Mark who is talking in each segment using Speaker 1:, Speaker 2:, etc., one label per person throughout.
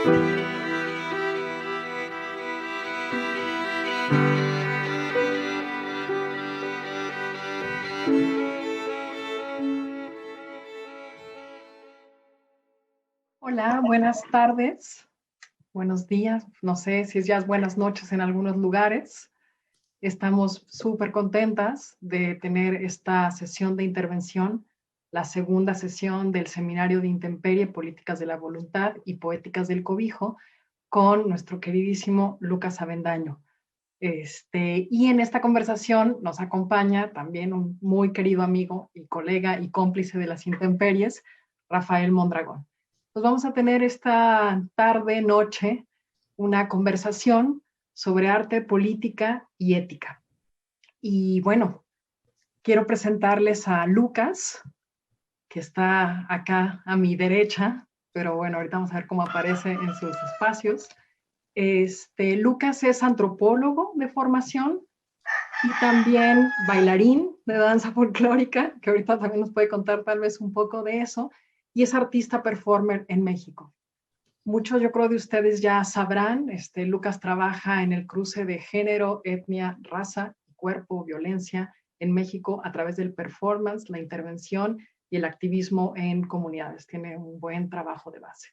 Speaker 1: Hola, buenas tardes, buenos días, no sé si es ya buenas noches en algunos lugares. Estamos súper contentas de tener esta sesión de intervención, la segunda sesión del Seminario de Intemperie, Políticas de la Voluntad y Poéticas del Cobijo, con nuestro queridísimo Lucas Avendaño. Y en esta conversación nos acompaña también un muy querido amigo y colega y cómplice de las intemperies, Rafael Mondragón. Pues vamos a tener esta tarde, noche, una conversación sobre arte, política y ética. Y bueno, quiero presentarles a Lucas, que está acá a mi derecha, pero bueno, ahorita vamos a ver cómo aparece en sus espacios. Lucas es antropólogo de formación y también bailarín de danza folclórica, que ahorita también nos puede contar tal vez un poco de eso, y es artista performer en México. Muchos, yo creo, de ustedes ya sabrán, Lucas trabaja en el cruce de género, etnia, raza, cuerpo, violencia en México a través del performance, la intervención y el activismo en comunidades. Tiene un buen trabajo de base.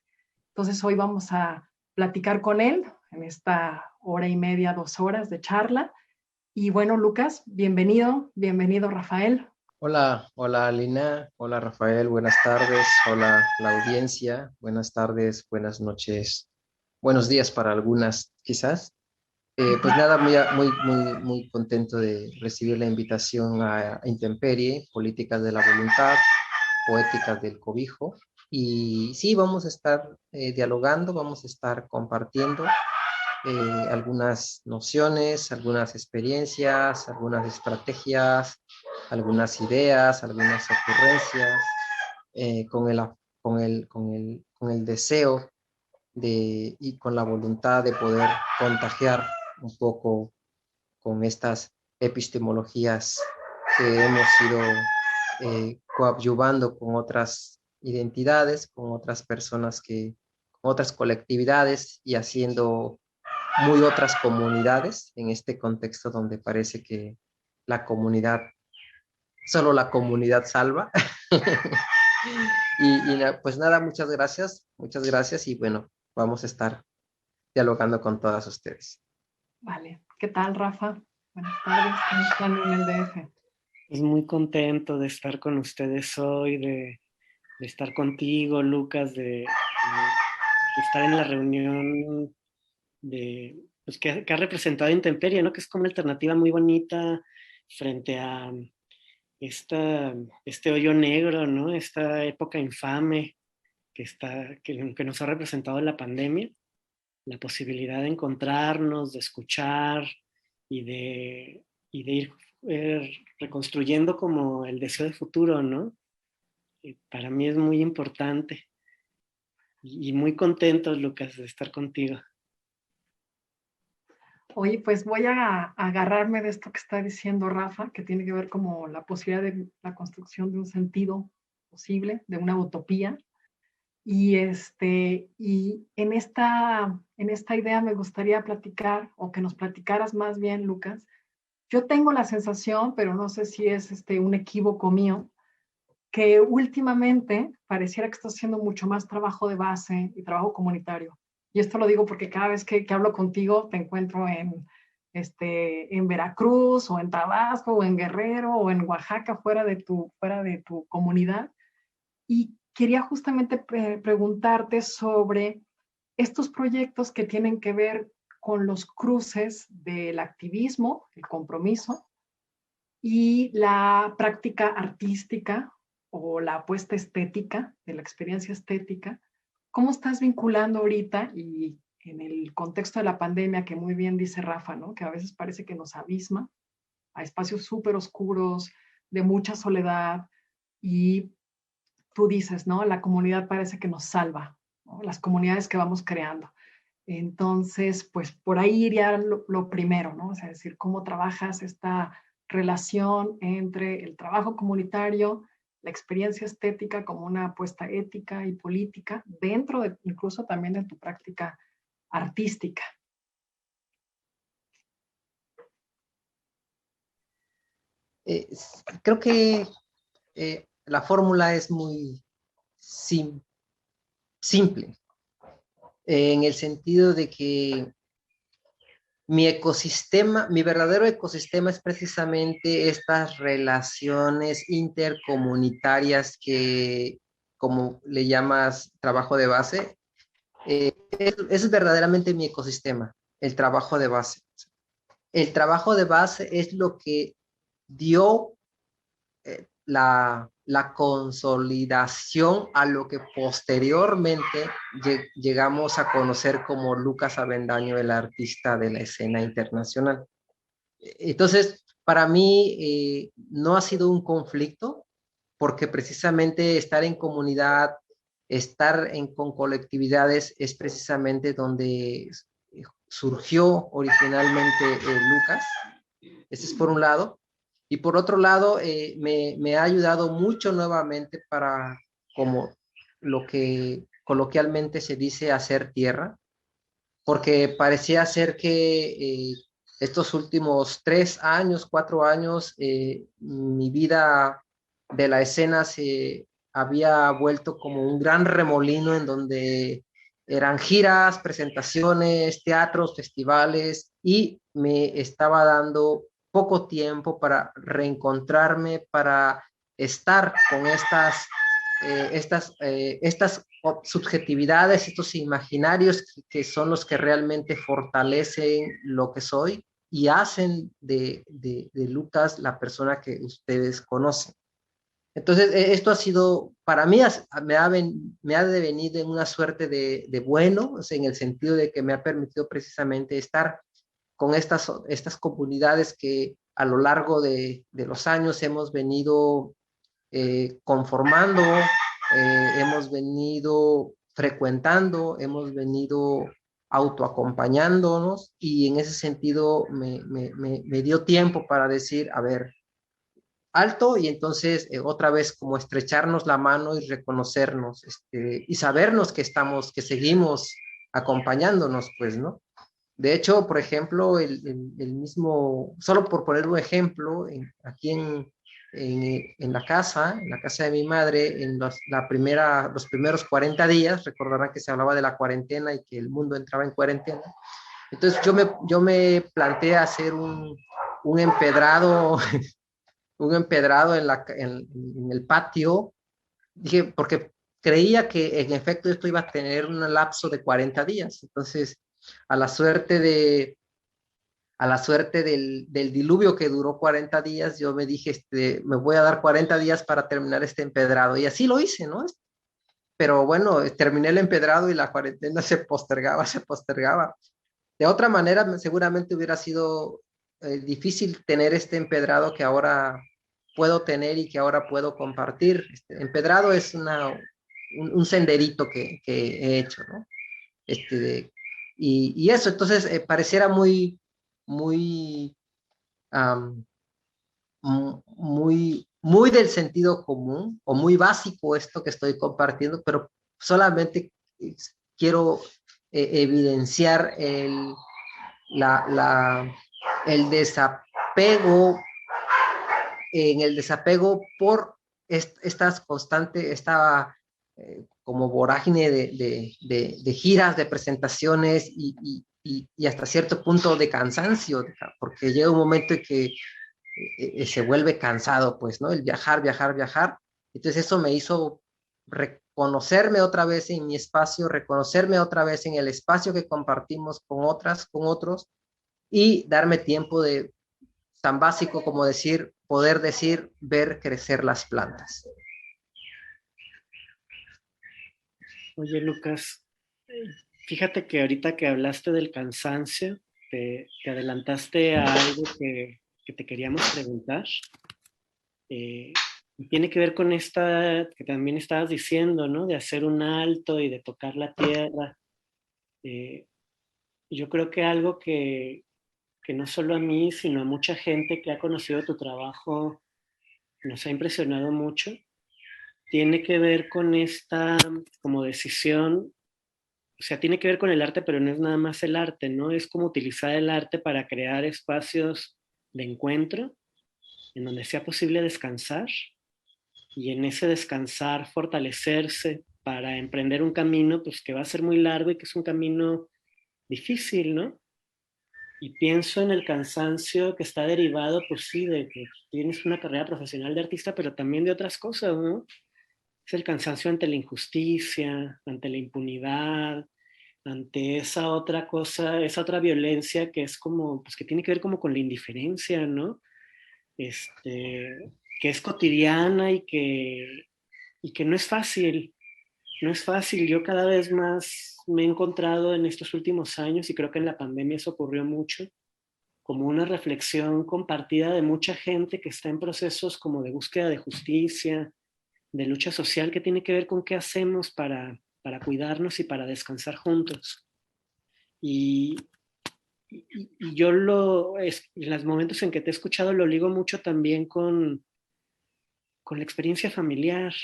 Speaker 1: Entonces, hoy vamos a platicar con él en esta hora y media, 2 horas de charla. Y bueno, Lucas, bienvenido, bienvenido Rafael.
Speaker 2: Hola, hola Lina, hola Rafael, buenas tardes, hola la audiencia, buenas tardes, buenas noches, buenos días para algunas quizás. Pues nada, muy contento de recibir la invitación a Intemperie, Políticas de la Voluntad, Poéticas del Cobijo. Y sí, vamos a estar dialogando, vamos a estar compartiendo algunas nociones, algunas experiencias, algunas estrategias, algunas ideas, algunas ocurrencias, con con el deseo y con la voluntad de poder contagiar un poco con estas epistemologías que hemos ido coadyuvando con otras identidades, con otras personas con otras colectividades y haciendo muy otras comunidades en este contexto donde parece que la comunidad, solo la comunidad salva. Pues nada, muchas gracias y bueno, vamos a estar dialogando con todas ustedes.
Speaker 1: Vale, ¿qué tal, Rafa? Buenas tardes, ¿cómo están en el DF?
Speaker 3: Pues muy contento de estar con ustedes hoy, de estar contigo, Lucas, de estar en la reunión pues que ha representado Intemperie, ¿no? Que es como una alternativa muy bonita frente a este hoyo negro, ¿no? Esta época infame que nos ha representado la pandemia, la posibilidad de encontrarnos, de escuchar y de ir reconstruyendo como el deseo de futuro, ¿no? Para mí es muy importante y muy contento, Lucas, de estar contigo.
Speaker 1: Oye, pues voy a agarrarme de esto que está diciendo Rafa, que tiene que ver como la posibilidad de la construcción de un sentido posible, de una utopía. Y en esta idea me gustaría platicar, o que nos platicaras más bien, Lucas. Yo tengo la sensación, pero no sé si es un equívoco mío, que últimamente pareciera que estás haciendo mucho más trabajo de base y trabajo comunitario. Y esto lo digo porque cada vez que hablo contigo te encuentro en Veracruz o en Tabasco o en Guerrero o en Oaxaca, fuera de tu comunidad. Y quería justamente preguntarte sobre estos proyectos que tienen que ver con los cruces del activismo, el compromiso y la práctica artística o la apuesta estética, de la experiencia estética. ¿Cómo estás vinculando ahorita y en el contexto de la pandemia, que muy bien dice Rafa, ¿no? Que a veces parece que nos abisma a espacios súper oscuros, de mucha soledad, y tú dices, ¿no? La comunidad parece que nos salva, ¿no? Las comunidades que vamos creando. Entonces, pues por ahí iría lo primero, ¿no? O sea, decir, cómo trabajas esta relación entre el trabajo comunitario la experiencia estética como una apuesta ética y política dentro de, incluso también de tu práctica artística.
Speaker 2: Creo que la fórmula es muy simple, en el sentido de que mi ecosistema, mi verdadero ecosistema es precisamente estas relaciones intercomunitarias que, como le llamas, trabajo de base. Es verdaderamente mi ecosistema, el trabajo de base. El trabajo de base es lo que dio la consolidación a lo que posteriormente llegamos a conocer como Lucas Avendaño, el artista de la escena internacional. Entonces, para mí no ha sido un conflicto, porque precisamente estar en comunidad, con colectividades es precisamente donde surgió originalmente Lucas. Ese es por un lado. Y por otro lado, me ha ayudado mucho nuevamente para, como lo que coloquialmente se dice, hacer tierra, porque parecía ser que estos últimos 3 años, 4 años, mi vida de la escena se había vuelto como un gran remolino en donde eran giras, presentaciones, teatros, festivales, y me estaba dando poco tiempo para reencontrarme, para estar con estas subjetividades, estos imaginarios que son los que realmente fortalecen lo que soy y hacen de Lucas la persona que ustedes conocen. Entonces, esto ha sido, para mí, me ha devenido en una suerte de bueno, o sea, en el sentido de que me ha permitido precisamente estar con estas comunidades que a lo largo de los años hemos venido conformando, hemos venido frecuentando, hemos venido autoacompañándonos, y en ese sentido me dio tiempo para decir, a ver, alto, y entonces otra vez como estrecharnos la mano y reconocernos, y sabernos que estamos, que seguimos acompañándonos, pues, ¿no? De hecho, por ejemplo, el mismo, solo por poner un ejemplo, aquí en la casa de mi madre, los primeros 40 días, recordarán que se hablaba de la cuarentena y que el mundo entraba en cuarentena. Entonces yo me planteé hacer un empedrado, un empedrado en el patio. Dije, porque creía que en efecto esto iba a tener un lapso de 40 días. Entonces, a la suerte del diluvio que duró 40 días, yo me dije, me voy a dar 40 días para terminar este empedrado. Y así lo hice, ¿no? Pero bueno, terminé el empedrado y la cuarentena se postergaba, se postergaba. De otra manera, seguramente hubiera sido difícil tener este empedrado que ahora puedo tener y que ahora puedo compartir. Empedrado es un senderito que he hecho, ¿no? Y eso, entonces, pareciera muy, um, muy del sentido común o muy básico esto que estoy compartiendo, pero solamente quiero evidenciar la, el desapego, el desapego por estas constantes, esta como vorágine de giras, de presentaciones y hasta cierto punto de cansancio, porque llega un momento en que se vuelve cansado, pues, ¿no? El viajar, viajar, viajar. Entonces eso me hizo reconocerme otra vez en mi espacio, reconocerme otra vez en el espacio que compartimos con otras, con otros, y darme tiempo de tan básico como poder decir, ver crecer las plantas.
Speaker 3: Oye, Lucas, fíjate que ahorita que hablaste del cansancio, te adelantaste a algo que te queríamos preguntar. Tiene que ver con esta que también estabas diciendo, ¿no? De hacer un alto y de tocar la tierra. Yo creo que algo que no solo a mí, sino a mucha gente que ha conocido tu trabajo, nos ha impresionado mucho, tiene que ver con esta como decisión, o sea, tiene que ver con el arte, pero no es nada más el arte, ¿no? Es como utilizar el arte para crear espacios de encuentro en donde sea posible descansar y en ese descansar fortalecerse para emprender un camino pues que va a ser muy largo y que es un camino difícil, ¿no? Y pienso en el cansancio que está derivado, pues sí, de que tienes una carrera profesional de artista, pero también de otras cosas, ¿no? Es el cansancio ante la injusticia, ante la impunidad, ante esa otra cosa, esa otra violencia que es como, pues que tiene que ver como con la indiferencia, ¿no? Que es cotidiana y que no es fácil, no es fácil. Yo cada vez más me he encontrado en estos últimos años, y creo que en la pandemia eso ocurrió mucho, como una reflexión compartida de mucha gente que está en procesos como de búsqueda de justicia, de lucha social, que tiene que ver con qué hacemos para cuidarnos y para descansar juntos. Y, y yo en los momentos en que te he escuchado lo ligo mucho también con la experiencia familiar.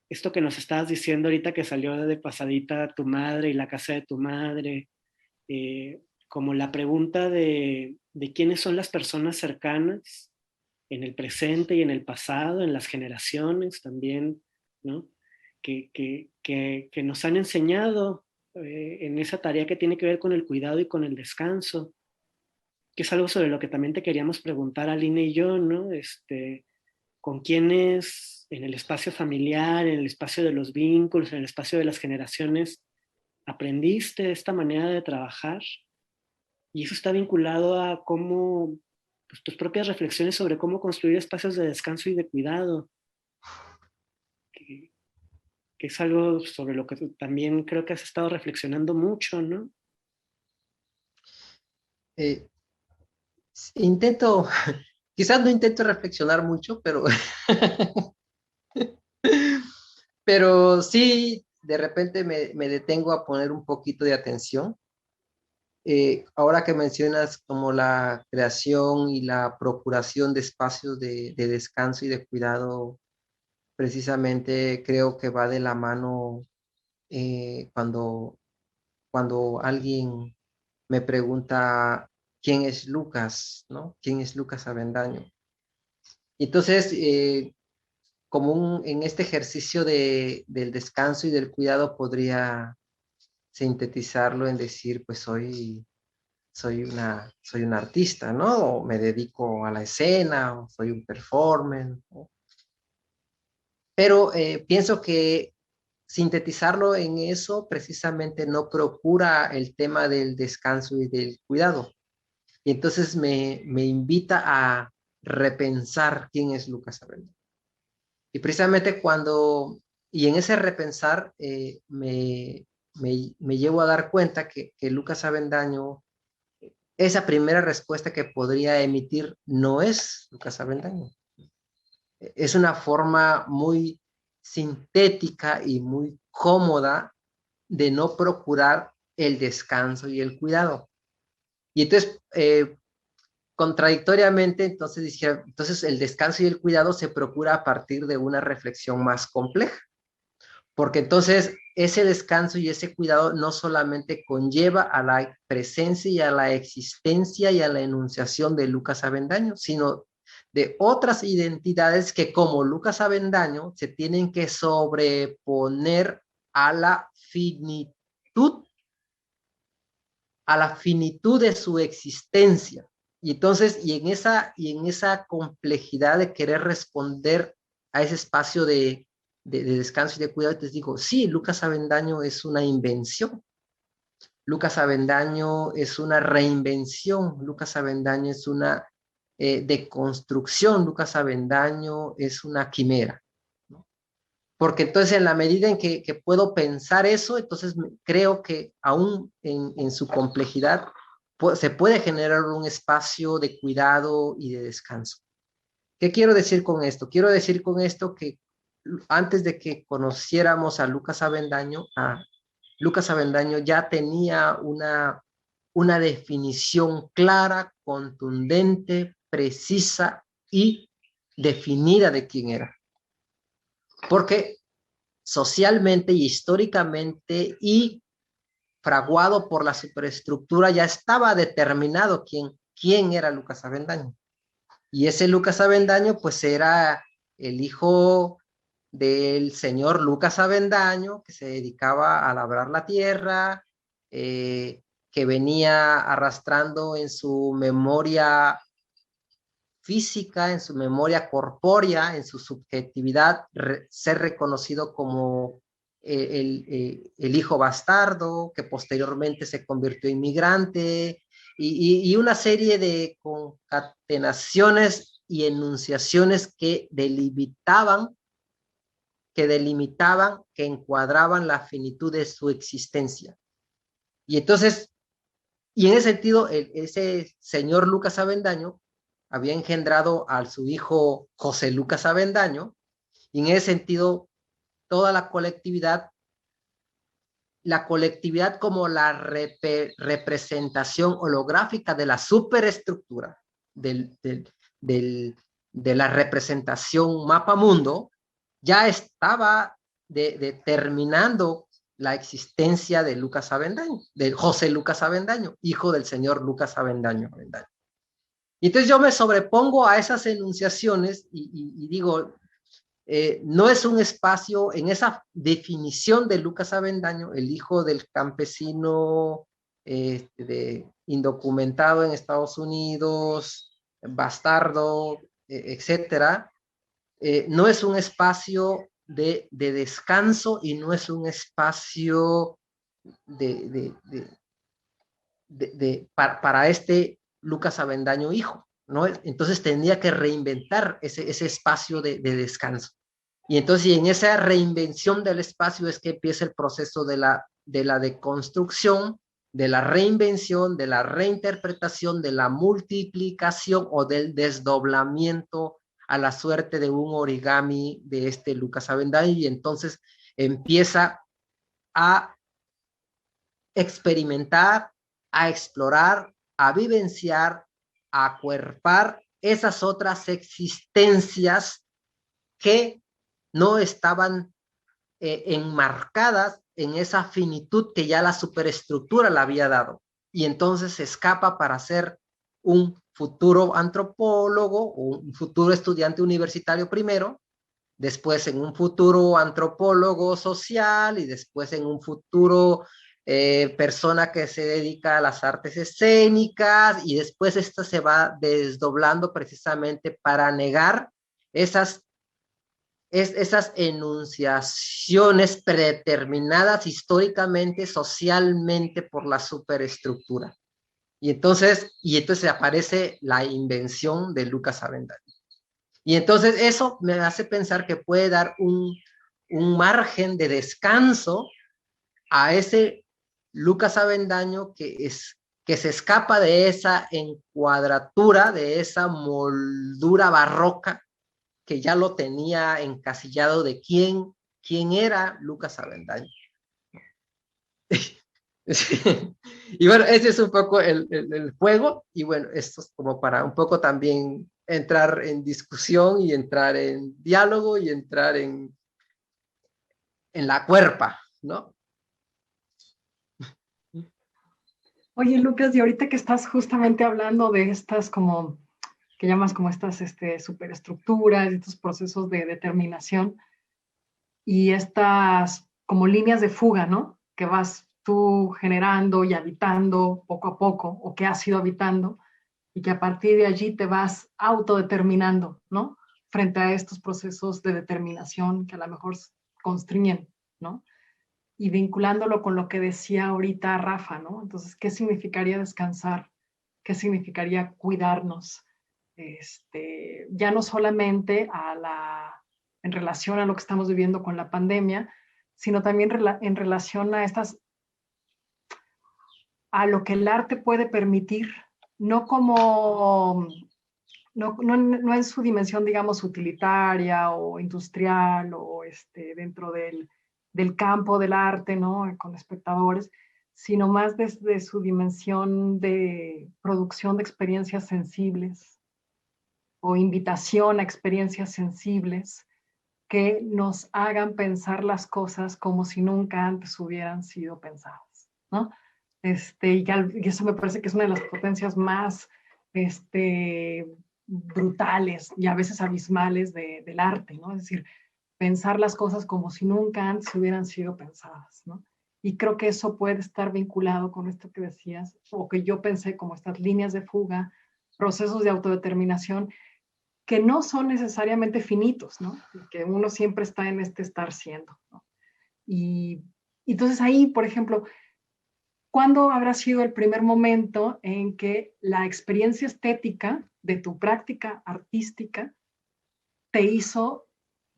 Speaker 3: Esto que nos estabas diciendo ahorita que salió de pasadita tu madre y la casa de tu madre, como la pregunta de quiénes son las personas cercanas en el presente y en el pasado, en las generaciones también, ¿no? Que nos han enseñado en esa tarea que tiene que ver con el cuidado y con el descanso, que es algo sobre lo que también te queríamos preguntar, Aline y yo, ¿no? ¿Con quiénes en el espacio familiar, en el espacio de los vínculos, en el espacio de las generaciones, aprendiste esta manera de trabajar? Y eso está vinculado a cómo, pues, tus propias reflexiones sobre cómo construir espacios de descanso y de cuidado, que, que es algo sobre lo que también creo que has estado reflexionando mucho, ¿no?
Speaker 2: Eh, intento, quizás no intento reflexionar mucho, pero, pero sí, de repente me detengo a poner un poquito de atención. Ahora que mencionas como la creación y la procuración de espacios de descanso y de cuidado, precisamente creo que va de la mano cuando alguien me pregunta quién es Lucas, ¿no? ¿Quién es Lucas Avendaño? Y entonces, en este ejercicio del descanso y del cuidado, podría sintetizarlo en decir, pues soy una artista, ¿no? O me dedico a la escena, o soy un performer, ¿no? Pero pienso que sintetizarlo en eso precisamente no procura el tema del descanso y del cuidado. Y entonces me invita a repensar quién es Lucas Avendaño. Y precisamente y en ese repensar, me llevo a dar cuenta que Lucas Avendaño, esa primera respuesta que podría emitir no es Lucas Avendaño. Es una forma muy sintética y muy cómoda de no procurar el descanso y el cuidado. Y entonces, contradictoriamente, entonces el descanso y el cuidado se procura a partir de una reflexión más compleja, porque entonces ese descanso y ese cuidado no solamente conlleva a la presencia y a la existencia y a la enunciación de Lucas Avendaño, sino de otras identidades que, como Lucas Avendaño, se tienen que sobreponer a la finitud de su existencia. Y entonces, y en esa complejidad de querer responder a ese espacio de descanso y de cuidado, te digo, sí, Lucas Avendaño es una invención. Lucas Avendaño es una reinvención. Lucas Avendaño es una deconstrucción. Lucas Avendaño es una quimera, ¿no? Porque entonces en la medida en que puedo pensar eso, entonces creo que aún en su complejidad se puede generar un espacio de cuidado y de descanso. ¿Qué quiero decir con esto? Quiero decir con esto que antes de que conociéramos a Lucas Avendaño ya tenía una definición clara, contundente, precisa y definida de quién era. porque socialmente y históricamente y fraguado por la superestructura ya estaba determinado quién era Lucas Avendaño. Y ese Lucas Avendaño pues era el hijo del señor Lucas Avendaño, que se dedicaba a labrar la tierra, que venía arrastrando en su memoria física, en su memoria corpórea, en su subjetividad, ser reconocido como el hijo bastardo, que posteriormente se convirtió en migrante, y una serie de concatenaciones y enunciaciones que encuadraban la finitud de su existencia. Y entonces, y en ese sentido, ese señor Lucas Avendaño había engendrado a su hijo José Lucas Avendaño, y en ese sentido, toda la colectividad como la representación holográfica de la superestructura, de la representación mapa mundo, ya estaba determinando la existencia de Lucas Avendaño, de José Lucas Avendaño, hijo del señor Lucas Avendaño. Y entonces yo me sobrepongo a esas enunciaciones y digo, no es un espacio, en esa definición de Lucas Avendaño, el hijo del campesino indocumentado en Estados Unidos, bastardo, etcétera, no es un espacio de descanso y no es un espacio para este Lucas Avendaño hijo, ¿no? Entonces tendría que reinventar ese espacio de descanso. Y entonces en esa reinvención del espacio es que empieza el proceso de la deconstrucción, de la reinvención, de la reinterpretación, de la multiplicación o del desdoblamiento a la suerte de un origami de este Lucas Avendaño, y entonces empieza a experimentar, a explorar, a vivenciar, a acuerpar esas otras existencias que no estaban enmarcadas en esa finitud que ya la superestructura le había dado. Y entonces se escapa para ser un futuro antropólogo o un futuro estudiante universitario primero, después en un futuro antropólogo social y después en un futuro persona que se dedica a las artes escénicas, y después esta se va desdoblando precisamente para negar esas enunciaciones predeterminadas históricamente, socialmente por la superestructura. Y entonces aparece la invención de Lucas Avendaño. Y entonces eso me hace pensar que puede dar un margen de descanso a ese Lucas Avendaño que se escapa de esa encuadratura, de esa moldura barroca que ya lo tenía encasillado de quién era Lucas Avendaño. Y bueno, ese es un poco el juego, y bueno, esto es como para un poco también entrar en discusión y entrar en diálogo y entrar en la cuerpa, ¿no?
Speaker 1: Oye, Lucas, y ahorita que estás justamente hablando de estas como, que llamas como estas superestructuras, estos procesos de determinación y estas como líneas de fuga, ¿no? Que vas tú generando y habitando poco a poco, o que has ido habitando, y que a partir de allí te vas autodeterminando, ¿no? Frente a estos procesos de determinación que a lo mejor constriñen, ¿no? Y vinculándolo con lo que decía ahorita Rafa, ¿no? Entonces, ¿qué significaría descansar? ¿Qué significaría cuidarnos? Ya no solamente en relación a lo que estamos viviendo con la pandemia, sino también en relación a lo que el arte puede permitir, no como, no en su dimensión, digamos, utilitaria o industrial o dentro del campo del arte, ¿no? Con espectadores, sino más desde su dimensión de producción de experiencias sensibles o invitación a experiencias sensibles, que nos hagan pensar las cosas como si nunca antes hubieran sido pensadas, ¿no? Y eso me parece que es una de las potencias más brutales y a veces abismales del arte, ¿no? Es decir, pensar las cosas como si nunca antes hubieran sido pensadas, ¿no? Y creo que eso puede estar vinculado con esto que decías, o que yo pensé como estas líneas de fuga, procesos de autodeterminación, que no son necesariamente finitos, ¿no? Que uno siempre está en estar siendo, ¿no? Y entonces ahí, por ejemplo, ¿cuándo habrá sido el primer momento en que la experiencia estética de tu práctica artística te hizo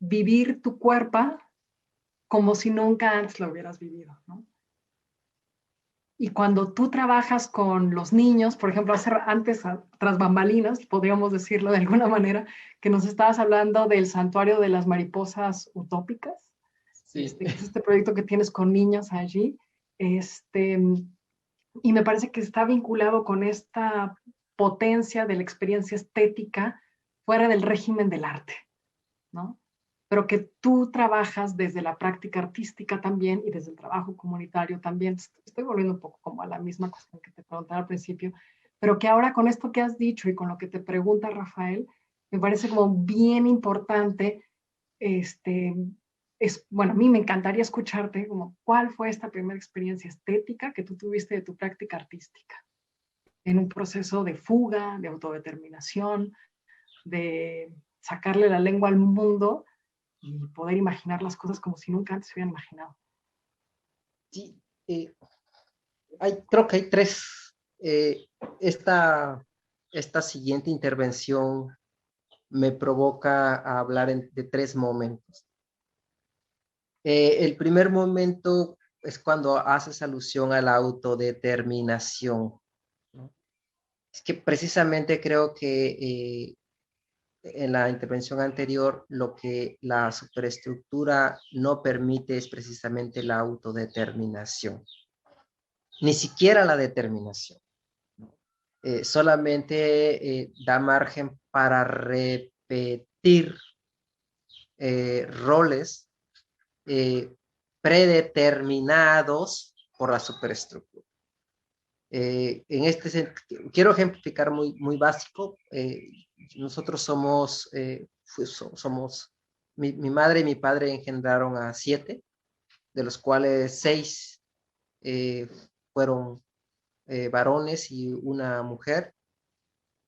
Speaker 1: vivir tu cuerpo como si nunca antes lo hubieras vivido, ¿no? Y cuando tú trabajas con los niños, por ejemplo, antes, tras bambalinas, podríamos decirlo de alguna manera, que nos estabas hablando del Santuario de las Mariposas Utópicas,
Speaker 2: Sí.
Speaker 1: que es este proyecto que tienes con niños allí, y me parece que está vinculado con esta potencia de la experiencia estética fuera del régimen del arte, ¿no? Pero que tú trabajas desde la práctica artística también y desde el trabajo comunitario también. Estoy volviendo un poco como a la misma cuestión que te preguntaba al principio, pero que ahora con esto que has dicho y con lo que te pregunta Rafael, me parece como bien importante, bueno, a mí me encantaría escucharte como cuál fue esta primera experiencia estética que tú tuviste de tu práctica artística en un proceso de fuga, de autodeterminación, de sacarle la lengua al mundo y poder imaginar las cosas como si nunca antes se hubieran imaginado.
Speaker 2: Sí, creo que hay tres. Esta siguiente intervención me provoca a hablar de tres momentos. El primer momento es cuando haces alusión a la autodeterminación, ¿no? Es que precisamente creo que en la intervención anterior lo que la superestructura no permite es precisamente la autodeterminación, ni siquiera la determinación. Solamente da margen para repetir roles predeterminados por la superestructura. Quiero ejemplificar muy básico. Nosotros somos, mi madre y mi padre engendraron a 7, de los cuales 6 fueron varones y una mujer.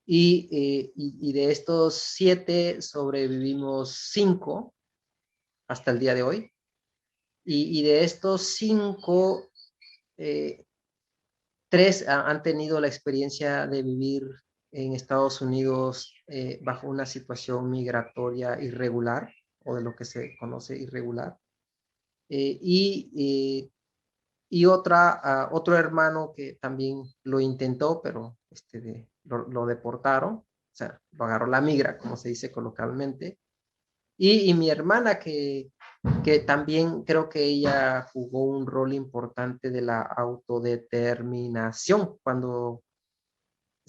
Speaker 2: Y de estos 7 sobrevivimos 5 hasta el día de hoy. Y de estos 5, 3 han tenido la experiencia de vivir en Estados Unidos bajo una situación migratoria irregular, o de lo que se conoce irregular. Y otro hermano que también lo intentó, pero lo deportaron, o sea, lo agarró la migra, como se dice coloquialmente. Y mi hermana, que también creo que ella jugó un rol importante de la autodeterminación cuando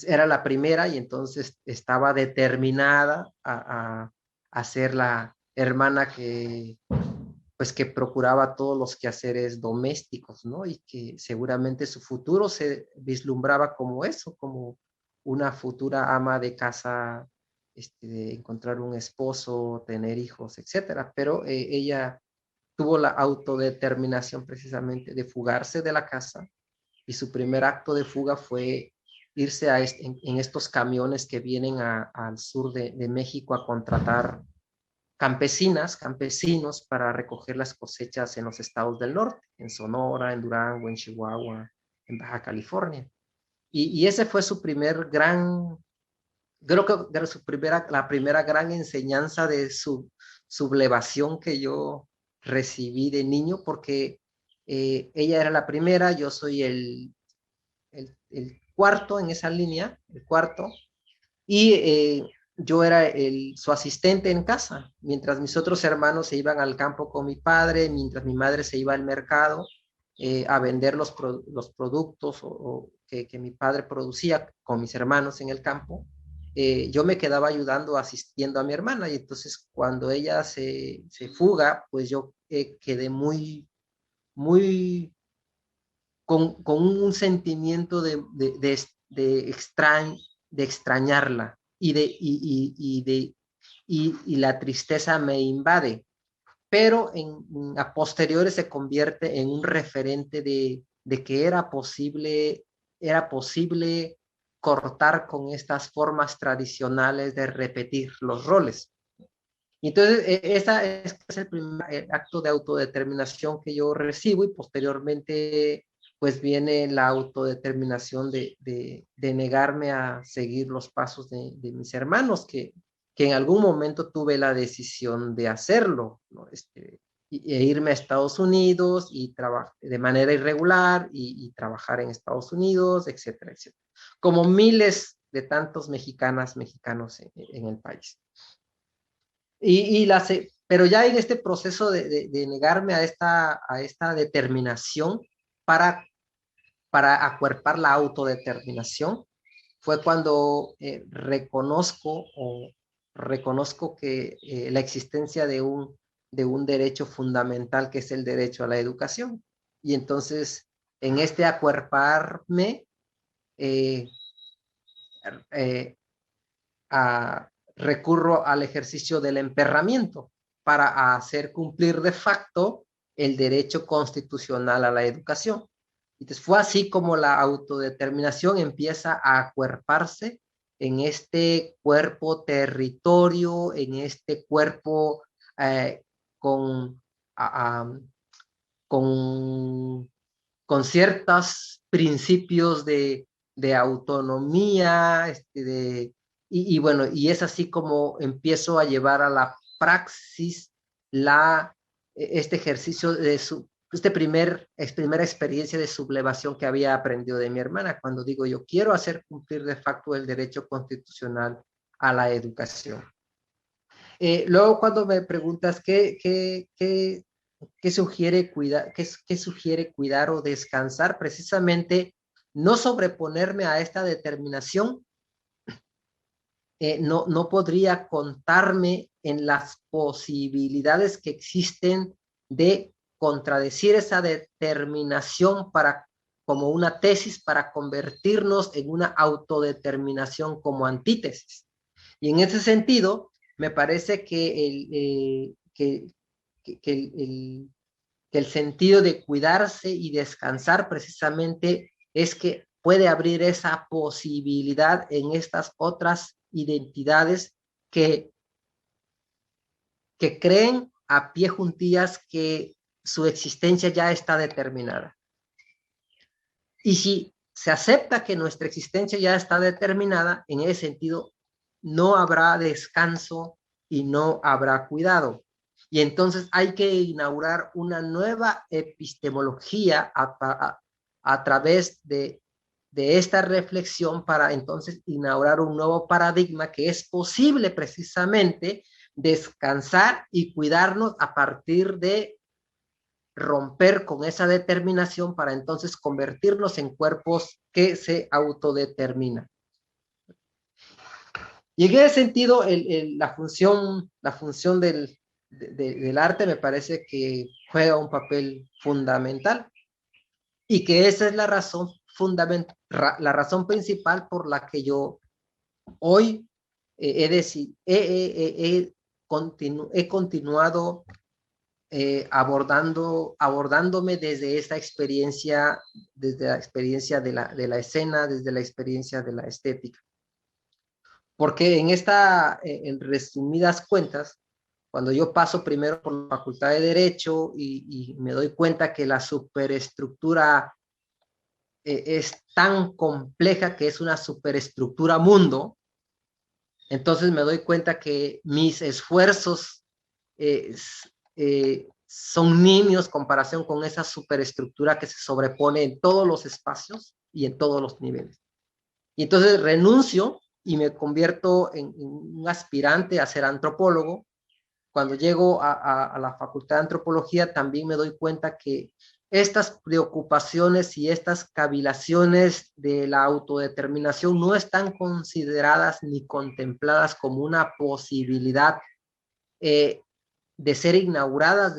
Speaker 2: era la primera, y entonces estaba determinada a ser la hermana que procuraba todos los quehaceres domésticos, ¿no? Y que seguramente su futuro se vislumbraba como eso, como una futura ama de casa, de encontrar un esposo, tener hijos, etcétera. Pero ella tuvo la autodeterminación precisamente de fugarse de la casa, y su primer acto de fuga fue irse en estos camiones que vienen al sur de México a contratar campesinos para recoger las cosechas en los estados del norte, en Sonora, en Durango, en Chihuahua, en Baja California. Y ese fue su primer creo que era la primera gran enseñanza de sublevación que yo recibí de niño, porque ella era la primera, yo soy el cuarto en esa línea, el cuarto, y yo era su asistente en casa, mientras mis otros hermanos se iban al campo con mi padre, mientras mi madre se iba al mercado a vender los productos que mi padre producía con mis hermanos en el campo. yo me quedaba ayudando, asistiendo a mi hermana, y entonces cuando ella se fuga, pues yo quedé muy con un sentimiento de extrañarla y la tristeza me invade, pero a posteriores se convierte en un referente de que era posible cortar con estas formas tradicionales de repetir los roles. Y entonces, ese es el primer acto de autodeterminación que yo recibo, y posteriormente, pues viene la autodeterminación de negarme a seguir los pasos de mis hermanos, que en algún momento tuve la decisión de hacerlo, ¿no? E irme a Estados Unidos y trabajar de manera irregular y trabajar en Estados Unidos, etcétera, etcétera. Como miles de tantos mexicanos en el país. Pero ya en este proceso de negarme a esta determinación para acuerpar la autodeterminación, fue cuando reconozco que la existencia de un derecho fundamental, que es el derecho a la educación. Y entonces, en este acuerparme, eh, eh, recurro al ejercicio del emperramiento para hacer cumplir de facto el derecho constitucional a la educación. Entonces fue así como la autodeterminación empieza a acuerparse en este cuerpo territorio, en este cuerpo con, con, con ciertos principios de autonomía, bueno, y es así como empiezo a llevar a la praxis este ejercicio primera experiencia de sublevación que había aprendido de mi hermana, cuando digo yo quiero hacer cumplir de facto el derecho constitucional a la educación. Luego cuando me preguntas qué sugiere cuidar o descansar, precisamente no sobreponerme a esta determinación, no podría contarme en las posibilidades que existen de contradecir esa determinación como una tesis para convertirnos en una autodeterminación como antítesis. Y en ese sentido, me parece que el sentido de cuidarse y descansar precisamente es que puede abrir esa posibilidad en estas otras identidades que creen a pie juntillas que su existencia ya está determinada. Y si se acepta que nuestra existencia ya está determinada, en ese sentido, no habrá descanso y no habrá cuidado. Y entonces hay que inaugurar una nueva epistemología a través de esta reflexión para entonces inaugurar un nuevo paradigma que es posible precisamente descansar y cuidarnos a partir de romper con esa determinación para entonces convertirnos en cuerpos que se autodeterminan. Y en ese sentido, la función del arte me parece que juega un papel fundamental, y que esa es la razón principal por la que yo hoy he continuado abordándome desde esta experiencia, desde la experiencia de la escena, desde la experiencia de la estética. Porque en resumidas cuentas, cuando yo paso primero por la Facultad de Derecho y me doy cuenta que la superestructura es tan compleja que es una superestructura mundo, entonces me doy cuenta que mis esfuerzos son nimios en comparación con esa superestructura que se sobrepone en todos los espacios y en todos los niveles. Y entonces renuncio y me convierto en un aspirante a ser antropólogo. Cuando llego a la Facultad de Antropología también me doy cuenta que estas preocupaciones y estas cavilaciones de la autodeterminación no están consideradas ni contempladas como una posibilidad de ser inauguradas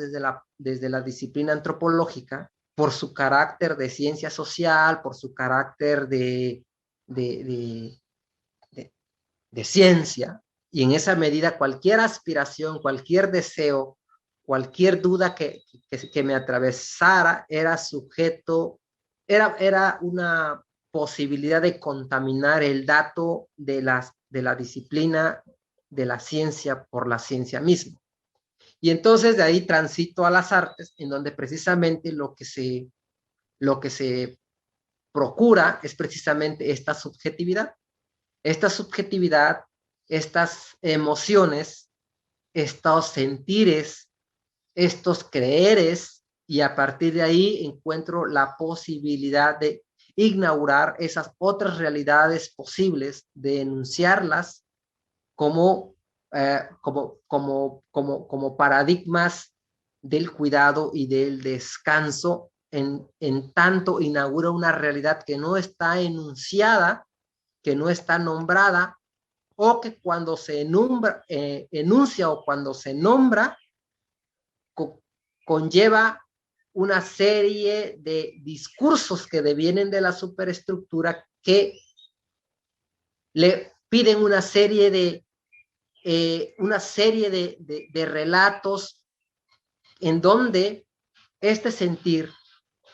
Speaker 2: desde la disciplina antropológica por su carácter de ciencia social, por su carácter de, de ciencia, y en esa medida cualquier aspiración, cualquier deseo, cualquier duda que me atravesara era sujeto, era una posibilidad de contaminar el dato de la disciplina de la ciencia por la ciencia misma. Y entonces de ahí transito a las artes, en donde precisamente lo que se procura es precisamente esta subjetividad. Esta subjetividad, estas emociones, estos sentires, estos creeres, y a partir de ahí encuentro la posibilidad de inaugurar esas otras realidades posibles, de enunciarlas como, como paradigmas del cuidado y del descanso, en tanto inaugura una realidad que no está enunciada, que no está nombrada, o que cuando se enuncia o cuando se nombra, conlleva una serie de discursos que devienen de la superestructura, que le piden una serie de relatos en donde este sentir,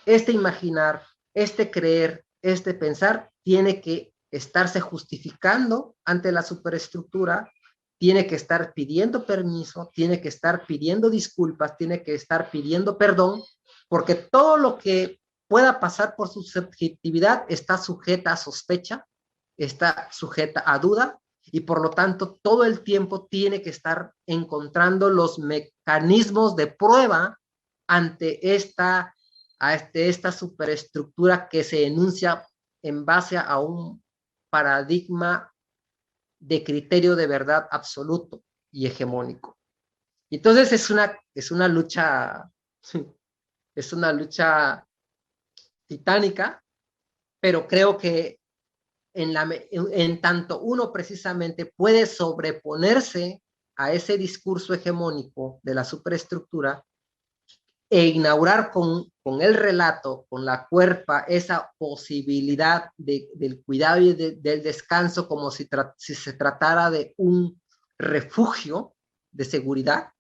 Speaker 2: este imaginar, este creer, este pensar tiene que estarse justificando ante la superestructura, tiene que estar pidiendo permiso, tiene que estar pidiendo disculpas, tiene que estar pidiendo perdón, porque todo lo que pueda pasar por su subjetividad está sujeta a sospecha, está sujeta a duda, y por lo tanto todo el tiempo tiene que estar encontrando los mecanismos de prueba ante esta superestructura que se enuncia en base a un paradigma de criterio de verdad absoluto y hegemónico. Entonces es una lucha, es una lucha titánica, pero creo que en tanto uno precisamente puede sobreponerse a ese discurso hegemónico de la superestructura e inaugurar con el relato, con la cuerpa, esa posibilidad del cuidado y del descanso, como si se tratara de un refugio de seguridad.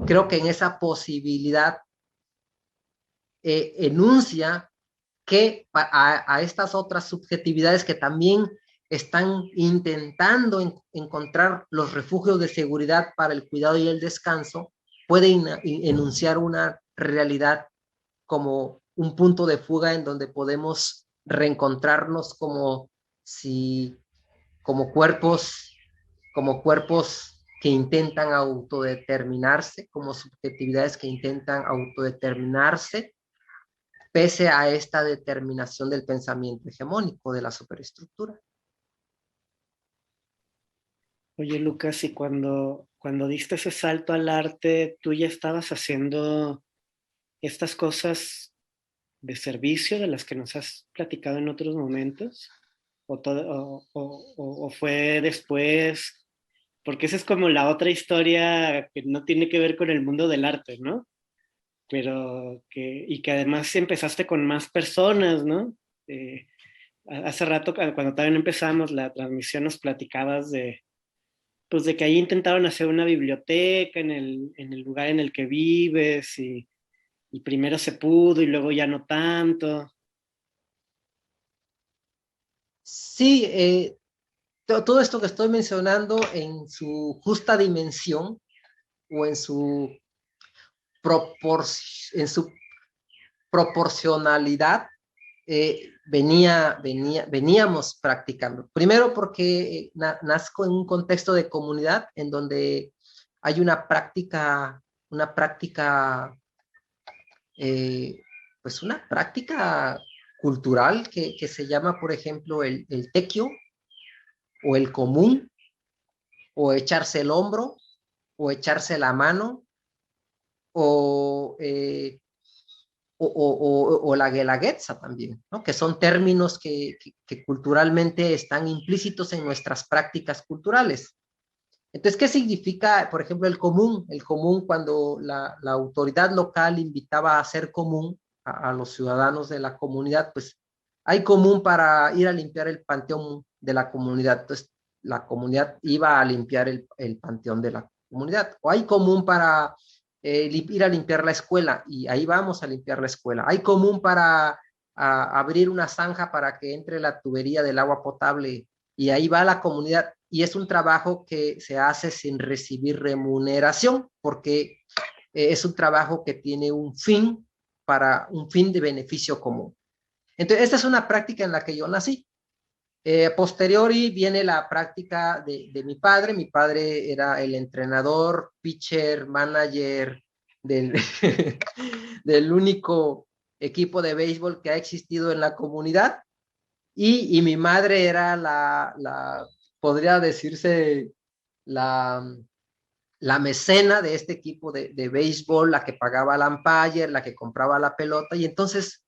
Speaker 2: Creo que en esa posibilidad enuncia que a estas otras subjetividades que también están intentando encontrar los refugios de seguridad para el cuidado y el descanso, pueden enunciar una realidad como un punto de fuga en donde podemos reencontrarnos como cuerpos, como cuerpos que intentan autodeterminarse, como subjetividades que intentan autodeterminarse, pese a esta determinación del pensamiento hegemónico de la superestructura.
Speaker 3: Oye, Lucas, y cuando diste ese salto al arte, ¿tú ya estabas haciendo estas cosas de servicio de las que nos has platicado en otros momentos? ¿O fue después? Porque esa es como la otra historia que no tiene que ver con el mundo del arte, ¿no? Y que además empezaste con más personas, ¿no? Hace rato, cuando también empezamos la transmisión, nos platicabas pues de que ahí intentaron hacer una biblioteca en el lugar en el que vives, y primero se pudo y luego ya no tanto.
Speaker 2: Sí, todo esto que estoy mencionando en su justa dimensión o en su proporcionalidad, veníamos practicando. Primero porque nazco en un contexto de comunidad en donde hay pues una práctica cultural que se llama, por ejemplo, el tequio, o el común, o echarse el hombro, o echarse la mano, o o la guelaguetza también, ¿no? Que son términos que culturalmente están implícitos en nuestras prácticas culturales. Entonces, ¿qué significa, por ejemplo, el común? El común, cuando la autoridad local invitaba a hacer común a los ciudadanos de la comunidad, pues hay común para ir a limpiar el panteón de la comunidad. Entonces, la comunidad iba a limpiar el panteón de la comunidad. O hay común para ir a limpiar la escuela, y ahí vamos a limpiar la escuela. Hay común para abrir una zanja para que entre la tubería del agua potable, y ahí va la comunidad. Y es un trabajo que se hace sin recibir remuneración, porque es un trabajo que tiene un fin, para un fin de beneficio común. Entonces, esta es una práctica en la que yo nací. Posteriori viene la práctica de mi padre. Mi padre era el entrenador, pitcher, manager del, del único equipo de béisbol que ha existido en la comunidad. Y mi madre era podría decirse, la mecena de este equipo de béisbol, la que pagaba al umpire, la que compraba la pelota. Y entonces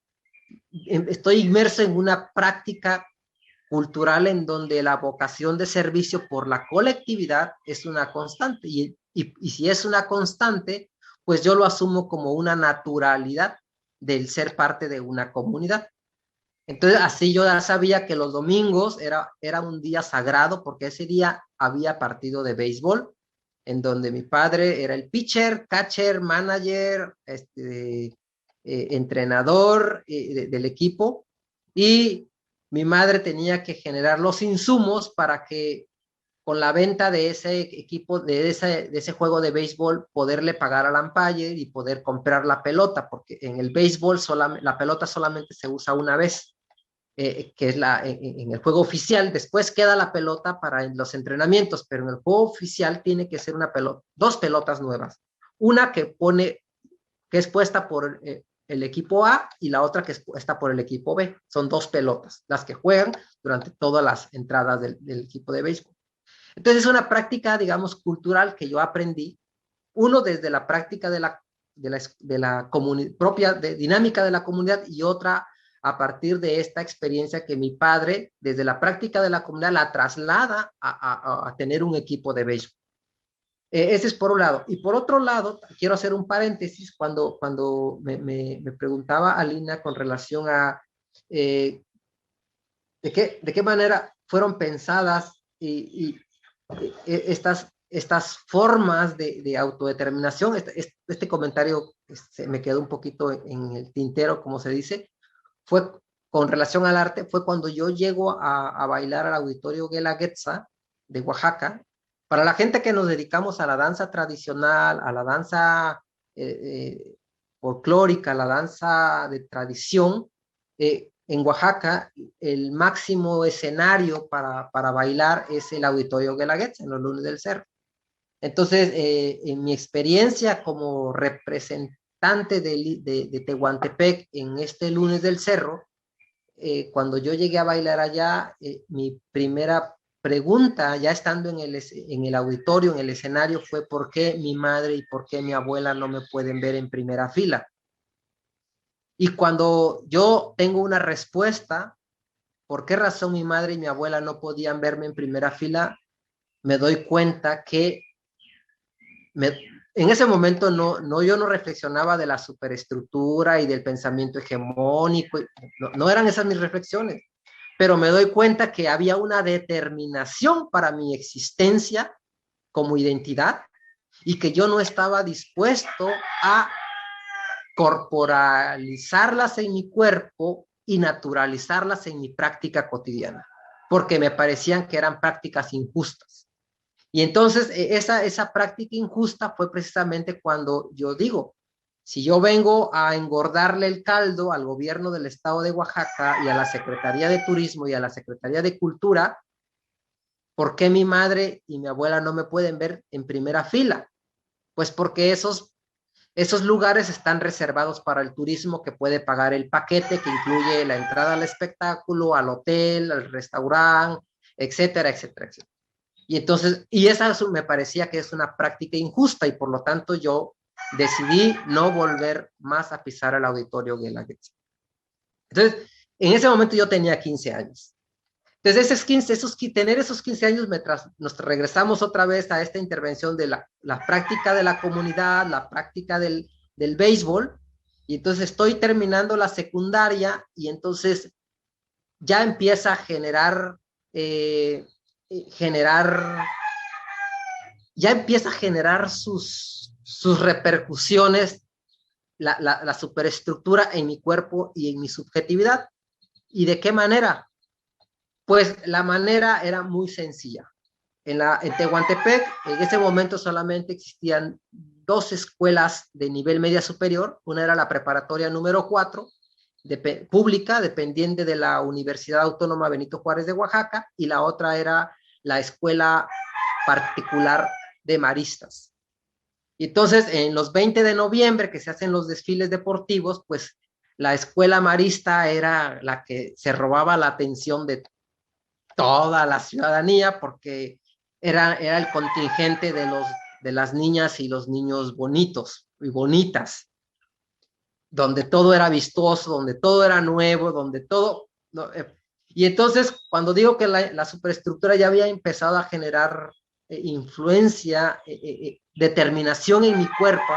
Speaker 2: estoy inmerso en una práctica cultural en donde la vocación de servicio por la colectividad es una constante. Y si es una constante, pues yo lo asumo como una naturalidad del ser parte de una comunidad. Entonces, así yo ya sabía que los domingos era un día sagrado, porque ese día había partido de béisbol, en donde mi padre era el pitcher, catcher, manager, entrenador del equipo, y mi madre tenía que generar los insumos para que, con la venta de ese equipo, de ese juego de béisbol, poderle pagar al umpire y poder comprar la pelota, porque en el béisbol la pelota solamente se usa una vez. Que es en el juego oficial. Después queda la pelota para los entrenamientos, pero en el juego oficial tiene que ser dos pelotas nuevas. Una que es puesta por el equipo A, y la otra que es puesta por el equipo B. Son dos pelotas las que juegan durante todas las entradas del equipo de béisbol. Entonces, es una práctica, digamos, cultural que yo aprendí. Uno, desde la práctica de la propia dinámica de la comunidad, y otra a partir de esta experiencia que mi padre, desde la práctica de la comunidad, la traslada a tener un equipo de béisbol. Ese es por un lado. Y por otro lado, quiero hacer un paréntesis. Cuando me preguntaba Alina con relación a de qué manera fueron pensadas estas formas de autodeterminación. Este comentario me quedó un poquito en el tintero, como se dice. Fue con relación al arte, fue cuando yo llego a bailar al Auditorio Guelaguetza de Oaxaca. Para la gente que nos dedicamos a la danza tradicional, a la danza folclórica, a la danza de tradición, en Oaxaca el máximo escenario para bailar es el Auditorio Guelaguetza, en los Lunes del Cerro. Entonces, en mi experiencia como representante de Tehuantepec en este Lunes del Cerro, cuando yo llegué a bailar allá, mi primera pregunta, ya estando en el auditorio, en el escenario, fue: ¿por qué mi madre y por qué mi abuela no me pueden ver en primera fila? Y cuando yo tengo una respuesta, ¿por qué razón mi madre y mi abuela no podían verme en primera fila?, me doy cuenta que en ese momento yo no reflexionaba de la superestructura y del pensamiento hegemónico. No eran esas mis reflexiones, pero me doy cuenta que había una determinación para mi existencia como identidad, y que yo no estaba dispuesto a corporalizarlas en mi cuerpo y naturalizarlas en mi práctica cotidiana, porque me parecían que eran prácticas injustas. Y entonces esa práctica injusta fue precisamente cuando yo digo: si yo vengo a engordarle el caldo al gobierno del estado de Oaxaca y a la Secretaría de Turismo y a la Secretaría de Cultura, ¿por qué mi madre y mi abuela no me pueden ver en primera fila? Pues porque esos lugares están reservados para el turismo, que puede pagar el paquete que incluye la entrada al espectáculo, al hotel, al restaurante, etcétera, etcétera, etcétera. Y entonces, esa me parecía que es una práctica injusta, y por lo tanto yo decidí no volver más a pisar el auditorio Guelaguetza. Entonces, en ese momento yo tenía 15 años. Entonces, tener esos 15 años, nos regresamos otra vez a esta intervención de la práctica de la comunidad, la práctica del béisbol, y entonces estoy terminando la secundaria, y entonces ya empieza a generar sus repercusiones la superestructura en mi cuerpo y en mi subjetividad. ¿Y de qué manera? Pues la manera era muy sencilla. En Tehuantepec, en ese momento solamente existían 2 escuelas de nivel media superior. Una era la preparatoria número 4, pública, dependiente de la Universidad Autónoma Benito Juárez de Oaxaca, y la otra era la escuela particular de maristas. Y entonces, en los 20 de noviembre, que se hacen los desfiles deportivos, pues la escuela marista era la que se robaba la atención de toda la ciudadanía, porque era el contingente de las niñas y los niños bonitos y bonitas, donde todo era vistoso, donde todo era nuevo, donde todo... y entonces, cuando digo que la superestructura ya había empezado a generar influencia, determinación en mi cuerpo,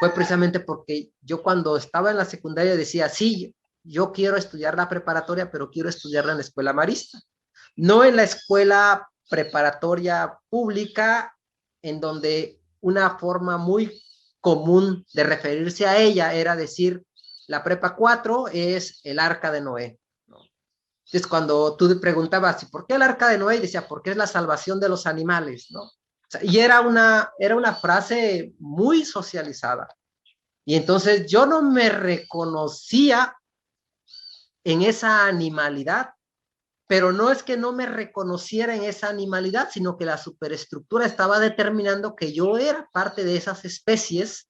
Speaker 2: fue precisamente porque yo, cuando estaba en la secundaria, decía, sí, yo quiero estudiar la preparatoria, pero quiero estudiarla en la escuela marista, no en la escuela preparatoria pública, en donde una forma muy común de referirse a ella era decir, la prepa 4 es el arca de Noé, ¿no? Entonces, cuando tú preguntabas, ¿por qué el arca de Noé? Y decía, porque es la salvación de los animales, ¿no? O sea, y era una frase muy socializada. Y entonces yo no me reconocía en esa animalidad, pero no es que no me reconociera en esa animalidad, sino que la superestructura estaba determinando que yo era parte de esas especies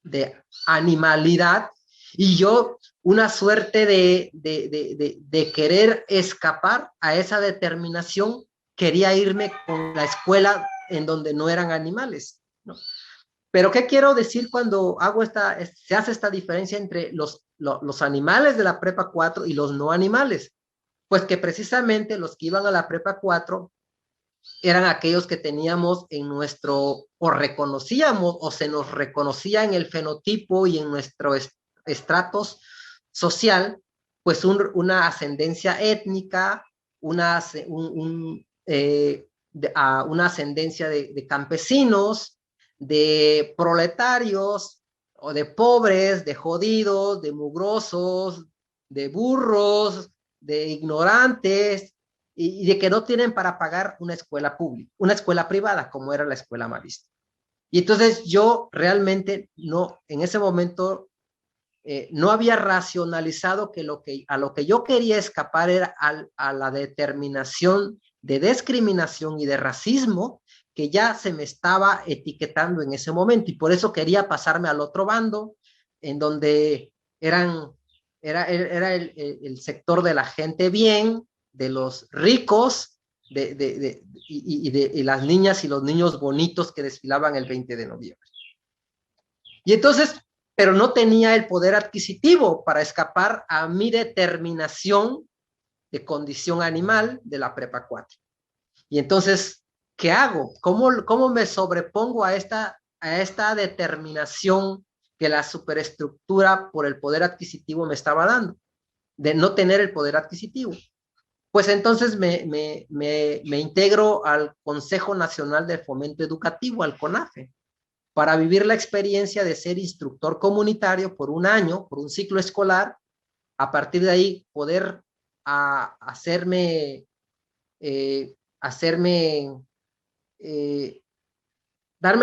Speaker 2: de animalidad, y yo, una suerte de querer escapar a esa determinación, quería irme con la escuela en donde no eran animales, ¿no? Pero ¿qué quiero decir cuando se hace esta diferencia entre los animales de la prepa 4 y los no animales? Pues que precisamente los que iban a la prepa 4 eran aquellos que teníamos o reconocíamos, o se nos reconocía en el fenotipo y en nuestro estratos social, pues una ascendencia étnica, una ascendencia de campesinos, de proletarios, o de pobres, de jodidos, de mugrosos, de burros, de ignorantes, y de que no tienen para pagar una escuela pública, una escuela privada, como era la escuela marista. Y entonces yo realmente en ese momento, no había racionalizado que a lo que yo quería escapar era a la determinación de discriminación y de racismo que ya se me estaba etiquetando en ese momento, y por eso quería pasarme al otro bando, en donde era el sector de la gente bien, de los ricos, y las niñas y los niños bonitos que desfilaban el 20 de noviembre. Y entonces, pero no tenía el poder adquisitivo para escapar a mi determinación de condición animal de la prepa 4. Y entonces, ¿qué hago? ¿Cómo me sobrepongo a esta determinación que la superestructura por el poder adquisitivo me estaba dando, de no tener el poder adquisitivo? Pues entonces me integro al Consejo Nacional de Fomento Educativo, al CONAFE, para vivir la experiencia de ser instructor comunitario por un año, por un ciclo escolar. A partir de ahí poder darme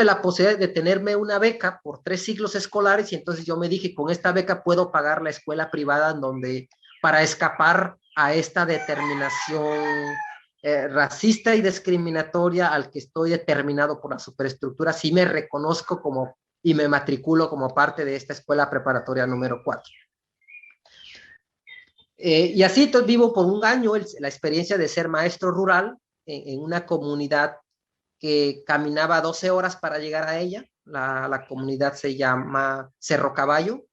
Speaker 2: la posibilidad de tenerme una beca por 3 ciclos escolares. Y entonces yo me dije, con esta beca puedo pagar la escuela privada, para escapar a esta determinación racista y discriminatoria al que estoy determinado por la superestructura. Sí me reconozco y me matriculo como parte de esta escuela preparatoria número 4. Y así vivo por un año la experiencia de ser maestro rural en una comunidad que caminaba 12 horas para llegar a ella. la comunidad se llama Cerro Caballo,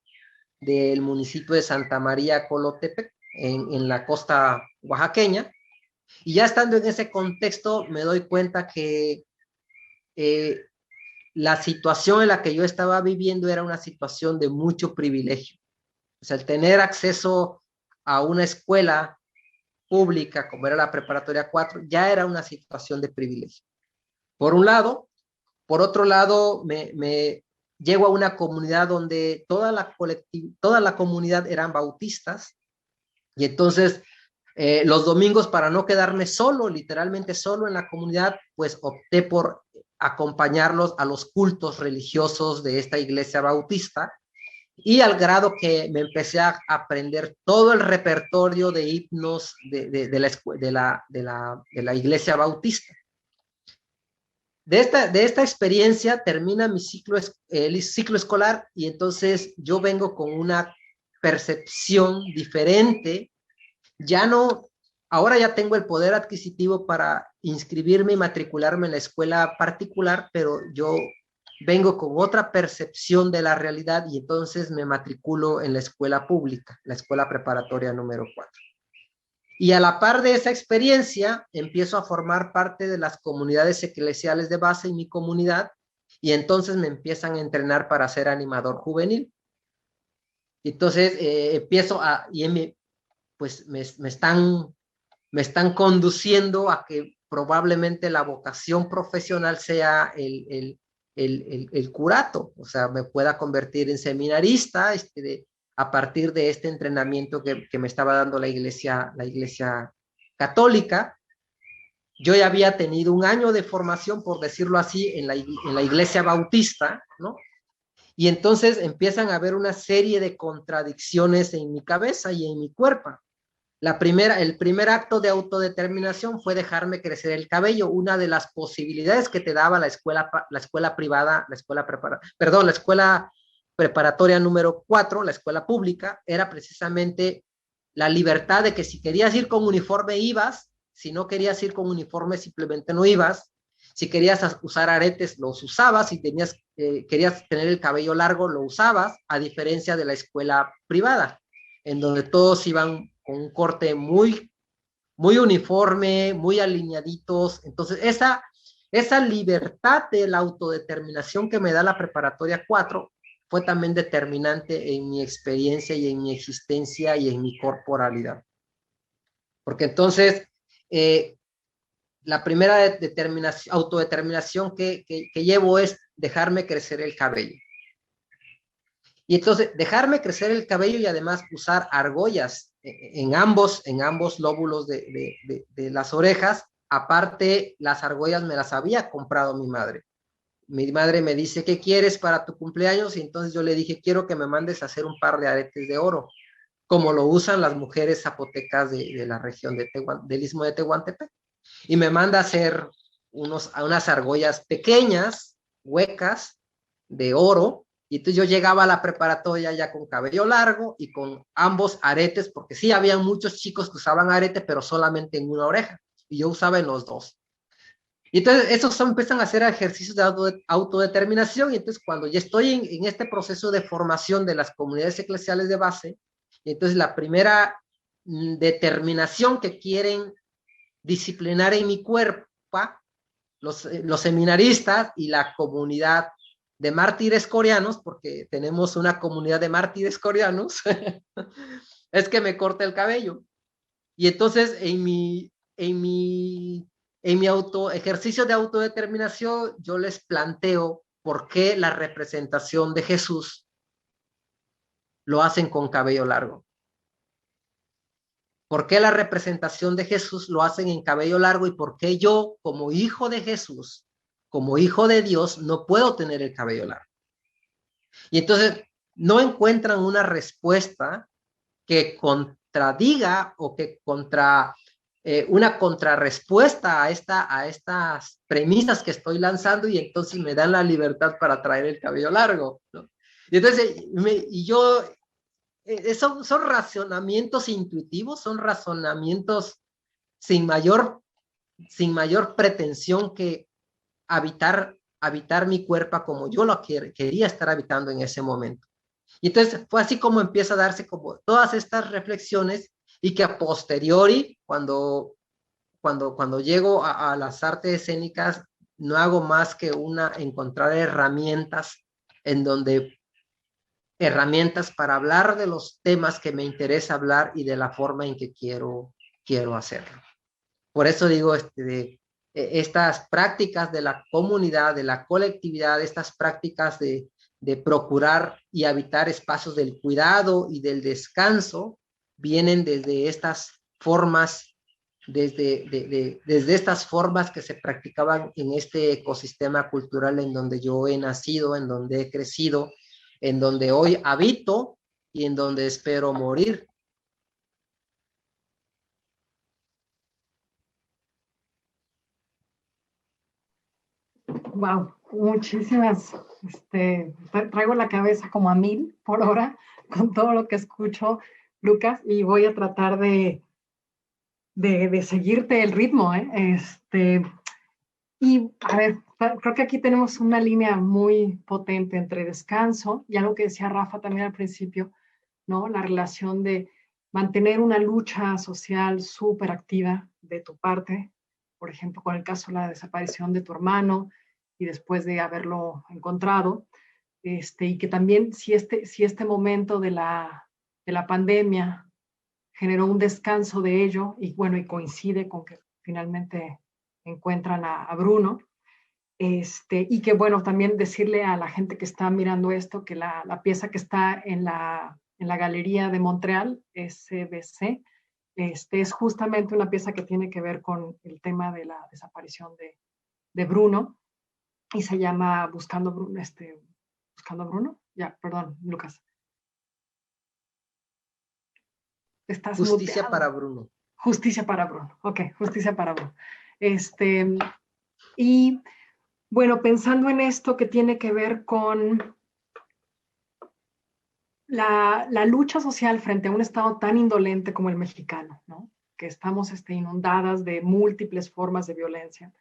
Speaker 2: del municipio de Santa María Colotepec, en la costa oaxaqueña. Y ya estando en ese contexto, me doy cuenta que la situación en la que yo estaba viviendo era una situación de mucho privilegio. O sea, el tener acceso a una escuela pública, como era la preparatoria 4, ya era una situación de privilegio. Por un lado. Por otro lado, me llego a una comunidad donde toda la comunidad eran bautistas, y entonces los domingos, para no quedarme solo, literalmente solo en la comunidad, pues opté por acompañarlos a los cultos religiosos de esta iglesia bautista, y al grado que me empecé a aprender todo el repertorio de himnos de la iglesia bautista. De esta experiencia termina mi el ciclo escolar, y entonces yo vengo con una percepción diferente. Ahora ya tengo el poder adquisitivo para inscribirme y matricularme en la escuela particular, pero yo vengo con otra percepción de la realidad, y entonces me matriculo en la escuela pública, la escuela preparatoria número 4. Y a la par de esa experiencia, empiezo a formar parte de las comunidades eclesiales de base en mi comunidad, y entonces me empiezan a entrenar para ser animador juvenil. Entonces empiezo pues me están conduciendo a que probablemente la vocación profesional sea el curato, o sea, me pueda convertir en seminarista, a partir de este entrenamiento que me estaba dando la iglesia católica. Yo ya había tenido un año de formación, por decirlo así, en la iglesia bautista, ¿no? Y entonces empiezan a haber una serie de contradicciones en mi cabeza y en mi cuerpo. El primer acto de autodeterminación fue dejarme crecer el cabello. Una de las posibilidades que te daba la escuela preparatoria número 4, la escuela pública, era precisamente la libertad de que si querías ir con uniforme ibas, si no querías ir con uniforme simplemente no ibas, si querías usar aretes los usabas, si querías tener el cabello largo lo usabas, a diferencia de la escuela privada, en donde todos iban con un corte muy, muy uniforme, muy alineaditos. Entonces esa libertad de la autodeterminación que me da la preparatoria 4 fue también determinante en mi experiencia y en mi existencia y en mi corporalidad. Porque entonces, la primera autodeterminación que llevo es dejarme crecer el cabello. Y entonces, dejarme crecer el cabello y además usar argollas en ambos lóbulos de las orejas. Aparte, las argollas me las había comprado mi madre. Mi madre me dice, ¿qué quieres para tu cumpleaños? Y entonces yo le dije, quiero que me mandes a hacer un par de aretes de oro, como lo usan las mujeres zapotecas de la región del Istmo de Tehuantepec. Y me manda a hacer unas argollas pequeñas, huecas, de oro. Y entonces yo llegaba a la preparatoria ya con cabello largo y con ambos aretes, porque sí, había muchos chicos que usaban arete, pero solamente en una oreja. Y yo usaba en los dos. Y entonces esos empiezan a hacer ejercicios de autodeterminación. Y entonces cuando ya estoy en este proceso de formación de las comunidades eclesiales de base, entonces la primera determinación que quieren disciplinar en mi cuerpo los seminaristas y la comunidad de mártires coreanos, porque tenemos una comunidad de mártires coreanos, es que me corte el cabello. Y entonces en mi ejercicio de autodeterminación, yo les planteo por qué la representación de Jesús lo hacen con cabello largo. ¿Por qué la representación de Jesús lo hacen en cabello largo? Y por qué yo, como hijo de Jesús, como hijo de Dios, no puedo tener el cabello largo. Y entonces no encuentran una respuesta que contradiga o que una contrarrespuesta a estas premisas que estoy lanzando, y entonces me dan la libertad para traer el cabello largo, ¿no? Y entonces, son razonamientos intuitivos, son razonamientos sin mayor pretensión que habitar habitar mi cuerpo como yo lo quería estar habitando en ese momento. Y entonces fue así como empieza a darse como todas estas reflexiones y que a posteriori, cuando llego a las artes escénicas, no hago más que encontrar herramientas en donde herramientas para hablar de los temas que me interesa hablar y de la forma en que quiero hacerlo. Por eso digo, estas prácticas de la comunidad, de la colectividad, estas prácticas de procurar y habitar espacios del cuidado y del descanso, vienen desde estas formas, desde estas formas que se practicaban en este ecosistema cultural en donde yo he nacido, en donde he crecido, en donde hoy habito y en donde espero morir.
Speaker 1: Wow, muchísimas, traigo la cabeza como a 1000 por hora con todo lo que escucho, Lucas, y voy a tratar de seguirte el ritmo, ¿eh? Y a ver, creo que aquí tenemos una línea muy potente entre descanso y algo que decía Rafa también al principio, ¿no? La relación de mantener una lucha social súper activa de tu parte, por ejemplo, con el caso de la desaparición de tu hermano y después de haberlo encontrado, y que también si este momento de la pandemia generó un descanso de ello, y bueno, y coincide con que finalmente encuentran a Bruno, y que bueno, también decirle a la gente que está mirando esto que la pieza que está en la Galería de Montreal, SBC, es justamente una pieza que tiene que ver con el tema de la desaparición de Bruno, y se llama Buscando Bruno, Buscando Bruno, ya, perdón, Lucas. Estás
Speaker 2: Justicia
Speaker 1: muteado.
Speaker 2: para Bruno.
Speaker 1: Justicia para Bruno, ok, Justicia para Bruno. Y bueno, pensando en esto que tiene que ver con la lucha social frente a un Estado tan indolente como el mexicano, ¿no? Que estamos inundadas de múltiples formas de violencia,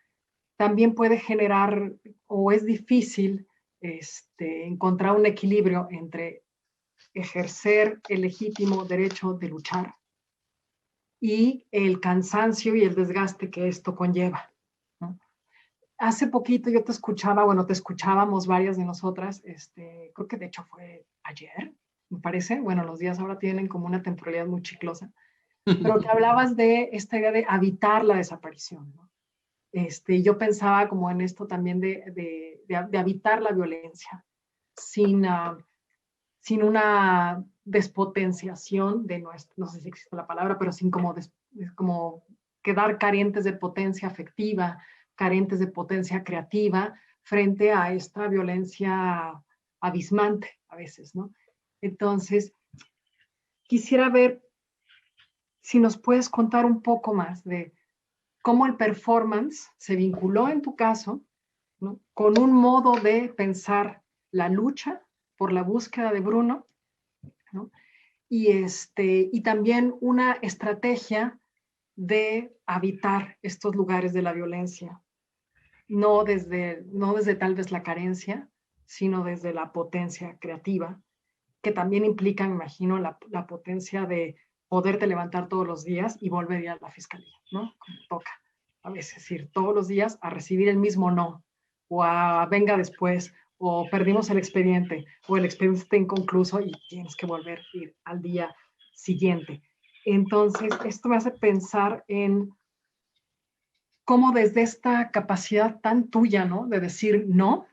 Speaker 1: también puede generar o es difícil encontrar un equilibrio entre ejercer el legítimo derecho de luchar y el cansancio y el desgaste que esto conlleva, ¿no? Hace poquito yo te escuchaba, bueno, te escuchábamos varias de nosotras, creo que de hecho fue ayer, me parece, bueno, los días ahora tienen como una temporalidad muy chiclosa, pero que hablabas de esta idea de habitar la desaparición, ¿no? Yo pensaba como en esto también de habitar la violencia, sin una despotenciación de nuestro, no sé si existe la palabra, pero sin como quedar carentes de potencia afectiva, carentes de potencia creativa frente a esta violencia abismante a veces, ¿no? Entonces, quisiera ver si nos puedes contar un poco más de cómo el performance se vinculó en tu caso, ¿no? Con un modo de pensar la lucha por la búsqueda de Bruno, ¿no? Y también una estrategia de habitar estos lugares de la violencia, no desde tal vez la carencia, sino desde la potencia creativa, que también implica, me imagino, la potencia de poderte levantar todos los días y volver a ir a la fiscalía, ¿no? Como toca a veces ir todos los días a recibir el mismo no, o a venga después, o perdimos el expediente, o el expediente está inconcluso y tienes que volver a ir al día siguiente. Entonces, esto me hace pensar en cómo desde esta capacidad tan tuya, ¿no? De decir no,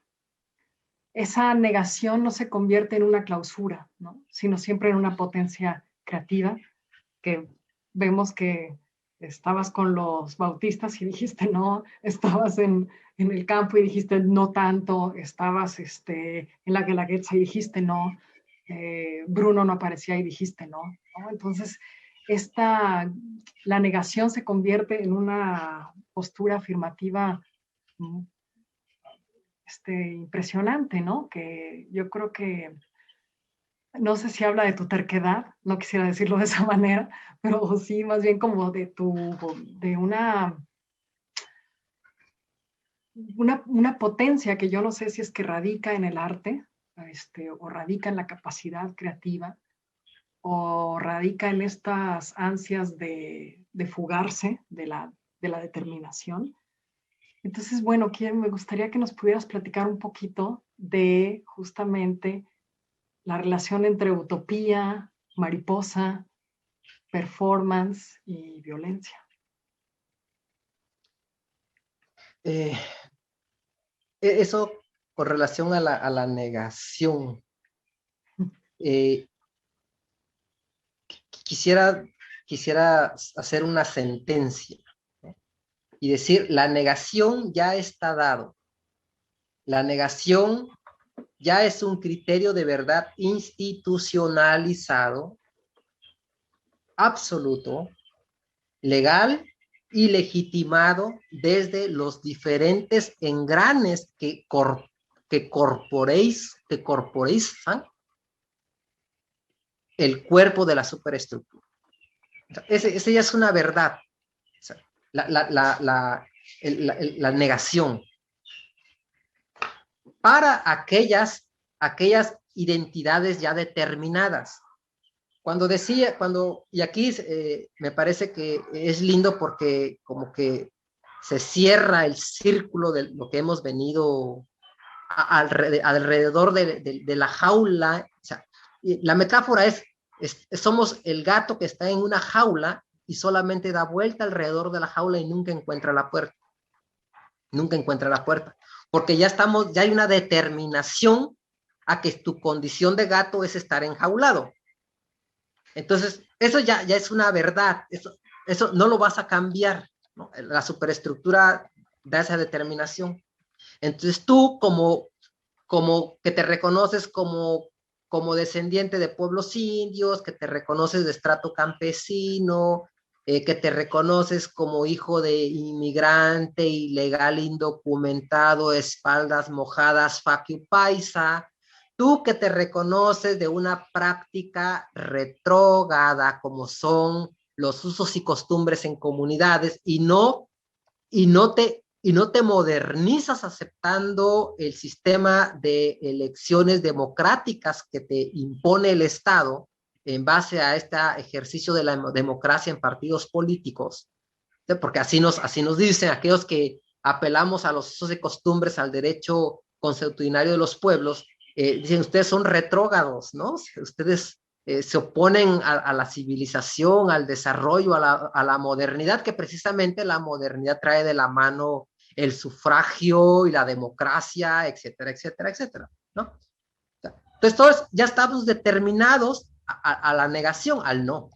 Speaker 1: esa negación no se convierte en una clausura, ¿no? Sino siempre en una potencia creativa, que vemos que estabas con los bautistas y dijiste no, estabas en el campo y dijiste no tanto, estabas en la Guelaguetza y dijiste no, Bruno no aparecía y dijiste no, ¿no? Entonces, la negación se convierte en una postura afirmativa impresionante, ¿no? Que yo creo que, no sé si habla de tu terquedad, no quisiera decirlo de esa manera, pero sí más bien como de una, una potencia que yo no sé si es que radica en el arte, o radica en la capacidad creativa, o radica en estas ansias de fugarse de la determinación. Entonces, bueno, me gustaría que nos pudieras platicar un poquito de justamente la relación entre utopía, mariposa, performance y violencia.
Speaker 2: Eso con relación a la negación. Quisiera hacer una sentencia, ¿no? Y decir, la negación ya está dado. La negación ya es un criterio de verdad institucionalizado, absoluto, legal y legitimado desde los diferentes engranes que corporeizan el cuerpo de la superestructura. Ese ya es una verdad. O sea, la negación para aquellas identidades ya determinadas. Y aquí me parece que es lindo porque como que se cierra el círculo de lo que hemos venido alrededor de la jaula. O sea, la metáfora somos el gato que está en una jaula y solamente da vuelta alrededor de la jaula y nunca encuentra la puerta. Nunca encuentra la puerta. Porque ya hay una determinación a que tu condición de gato es estar enjaulado. Entonces, eso ya es una verdad. Eso no lo vas a cambiar, ¿no? La superestructura da esa determinación. Entonces, tú como que te reconoces como descendiente de pueblos indios, que te reconoces de estrato campesino, que te reconoces como hijo de inmigrante ilegal indocumentado, espaldas mojadas, facio paisa, tú que te reconoces de una práctica retrógrada como son los usos y costumbres en comunidades y no te modernizas aceptando el sistema de elecciones democráticas que te impone el Estado en base a este ejercicio de la democracia en partidos políticos, ¿sí? Porque así nos dicen aquellos que apelamos a los usos y costumbres, al derecho consuetudinario de los pueblos, dicen, ustedes son retrógrados, ¿no? Ustedes se oponen a la civilización, al desarrollo, a la modernidad, que precisamente la modernidad trae de la mano el sufragio y la democracia, etcétera, etcétera, etcétera, ¿no? Entonces todos ya estamos determinados a la negación, al no.